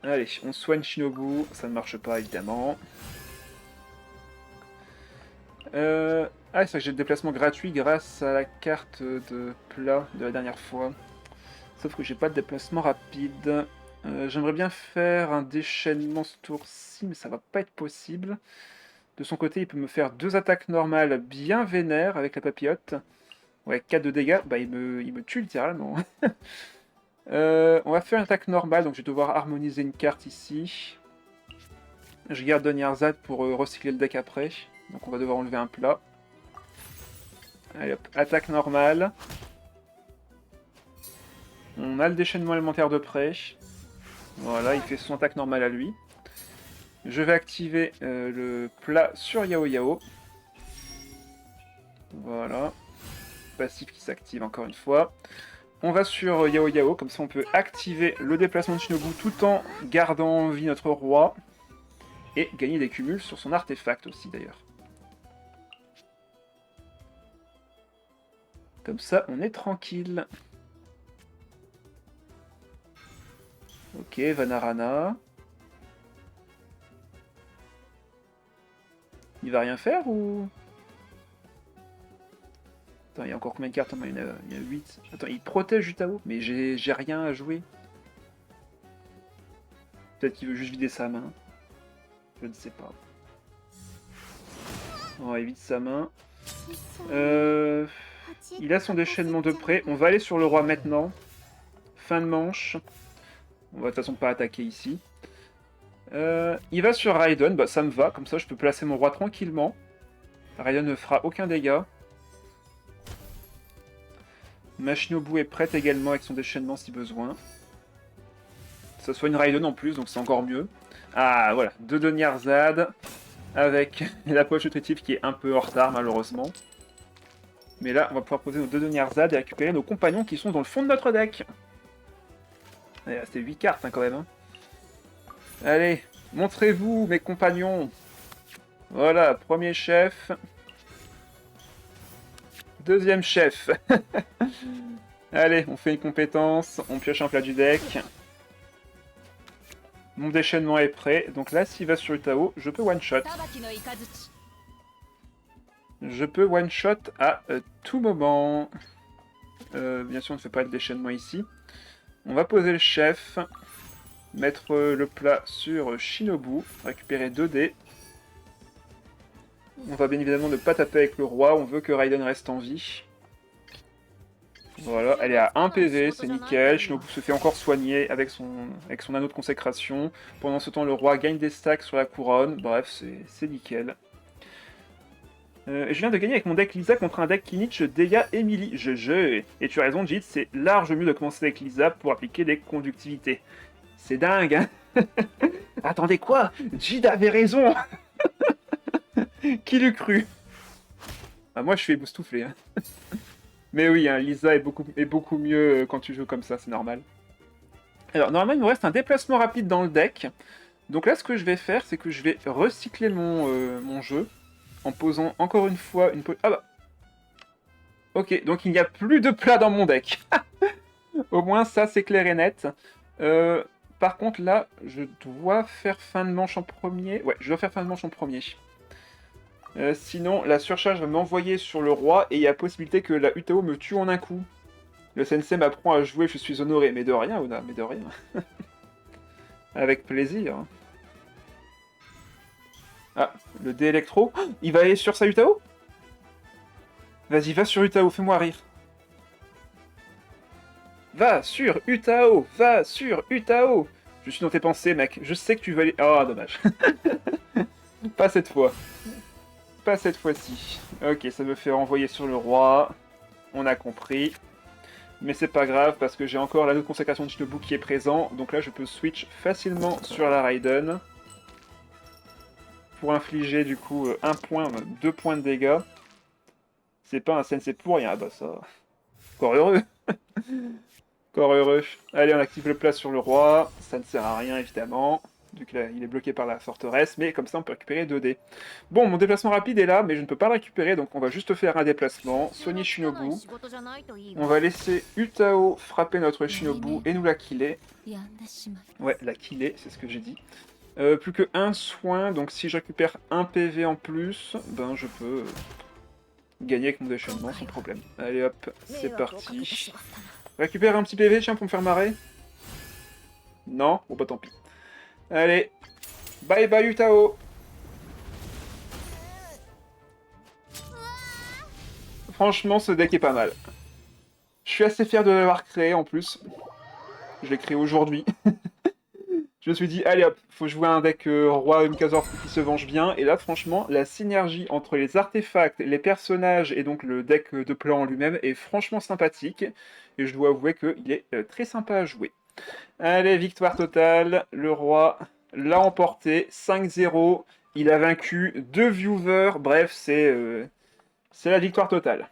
Allez, on soigne Shinobu, ça ne marche pas évidemment. Ah, c'est vrai que j'ai le déplacement gratuit grâce à la carte de plat de la dernière fois. Sauf que j'ai pas de déplacement rapide. J'aimerais bien faire un déchaînement ce tour-ci, mais ça va pas être possible. De son côté, il peut me faire 2 attaques normales bien vénères avec la papillote. Ouais, 4 de dégâts, bah il me tue littéralement. On va faire une attaque normale, donc je vais devoir harmoniser une carte ici. Je garde Donyarzad pour recycler le deck après. Donc on va devoir enlever un plat. Allez hop, attaque normale. On a le déchaînement élémentaire de près. Voilà, il fait son attaque normale à lui. Je vais activer le plat sur Yao Yao. Voilà. Passif qui s'active encore une fois. On va sur Yao Yao, comme ça on peut activer le déplacement de Shinobu tout en gardant en vie notre roi. Et gagner des cumuls sur son artefact aussi d'ailleurs. Comme ça on est tranquille. Ok, Vanarana. Il va rien faire ou... Attends, il y a encore combien de cartes? Il y a 8. Attends, il protège Utao, mais j'ai rien à jouer. Peut-être qu'il veut juste vider sa main. Je ne sais pas. On va éviter sa main. Il a son déchaînement de près. On va aller sur le roi maintenant. Fin de manche. On va de toute façon pas attaquer ici. Il va sur Raiden. Bah ça me va. Comme ça je peux placer mon roi tranquillement. Raiden ne fera aucun dégât. Machinobu est prête également avec son déchaînement si besoin. Ça soigne Raiden en plus, donc c'est encore mieux. Ah voilà, 2 de Nyarzad, avec la poche nutritive qui est un peu en retard malheureusement. Mais là, on va pouvoir poser nos 2 de Nyarzad et récupérer nos compagnons qui sont dans le fond de notre deck. Allez, c'était 8 cartes hein, quand même. Hein. Allez, montrez-vous mes compagnons. Voilà, premier chef. Deuxième chef. Allez, on fait une compétence, on pioche un plat du deck. Mon déchaînement est prêt, donc là, s'il va sur Utao, je peux one-shot. Je peux one-shot à tout moment. Bien sûr, on ne fait pas de déchaînement ici. On va poser le chef, mettre le plat sur Shinobu, récupérer 2 dés. On va bien évidemment ne pas taper avec le roi, on veut que Raiden reste en vie. Voilà, elle est à 1 PV, c'est nickel. Shinobu se fait encore soigner avec son anneau de consécration. Pendant ce temps, le roi gagne des stacks sur la couronne. Bref, c'est nickel. Je viens de gagner avec mon deck Lisa contre un deck Kinich, Deya, Emily. Et tu as raison, Jit, c'est large mieux de commencer avec Lisa pour appliquer des conductivités. C'est dingue, hein. Attendez, quoi? Jid avait raison. Qui l'eût cru? Ah, moi, je suis époustouflé. Hein. Mais oui, hein, Lisa est beaucoup mieux quand tu joues comme ça, c'est normal. Alors, normalement, il nous reste un déplacement rapide dans le deck. Donc là, ce que je vais faire, c'est que je vais recycler mon jeu en posant encore une fois une... Ah bah. Ok, donc il n'y a plus de plat dans mon deck. Au moins, ça, c'est clair et net. Par contre, là, je dois faire fin de manche en premier. Ouais, je dois faire fin de manche en premier. Sinon, la surcharge va m'envoyer sur le roi et il y a possibilité que la Utao me tue en un coup. Le sensei m'apprend à jouer, je suis honoré. Mais de rien, Oda, mais de rien. Avec plaisir. Ah, le dé électro. Il va aller sur sa Utao? Vas-y, va sur Utao, fais-moi rire. Va sur Utao! Va sur Utao! Je suis dans tes pensées, mec. Je sais que tu vas aller... Oh, dommage. Pas cette fois. Pas cette fois-ci. Ok, ça me fait renvoyer sur le roi. On a compris. Mais c'est pas grave, parce que j'ai encore la consécration de Shinobu qui est présent. Donc là, je peux switch facilement sur la Raiden. Pour infliger, du coup, 1 point, 2 points de dégâts. C'est pas un sensei pour rien, bah ça... Encore heureux. Encore heureux. Allez, on active le plat sur le roi. Ça ne sert à rien, évidemment, vu qu'il est bloqué par la forteresse, mais comme ça, on peut récupérer 2 dés. Bon, mon déplacement rapide est là, mais je ne peux pas le récupérer, donc on va juste faire un déplacement. Soigner Shinobu. On va laisser Utao frapper notre Shinobu et nous la killer. Ouais, la killer, c'est ce que j'ai dit. Plus que 1 soin, donc si je récupère 1 PV en plus, ben je peux gagner avec mon déchaînement sans problème. Allez hop, c'est parti. Récupère un petit PV, tiens, pour me faire marrer. Non? Bon bah tant pis. Allez. Bye bye Utao. Franchement, ce deck est pas mal. Je suis assez fier de l'avoir créé en plus. Je l'ai créé aujourd'hui. Je me suis dit, allez hop, faut jouer un deck roi Mikazor qui se venge bien. Et là, franchement, la synergie entre les artefacts, les personnages et donc le deck de plan en lui-même est franchement sympathique. Et je dois avouer qu'il est très sympa à jouer. Allez, victoire totale. Le roi l'a emporté. 5-0. Il a vaincu 2 viewers. Bref, c'est la victoire totale.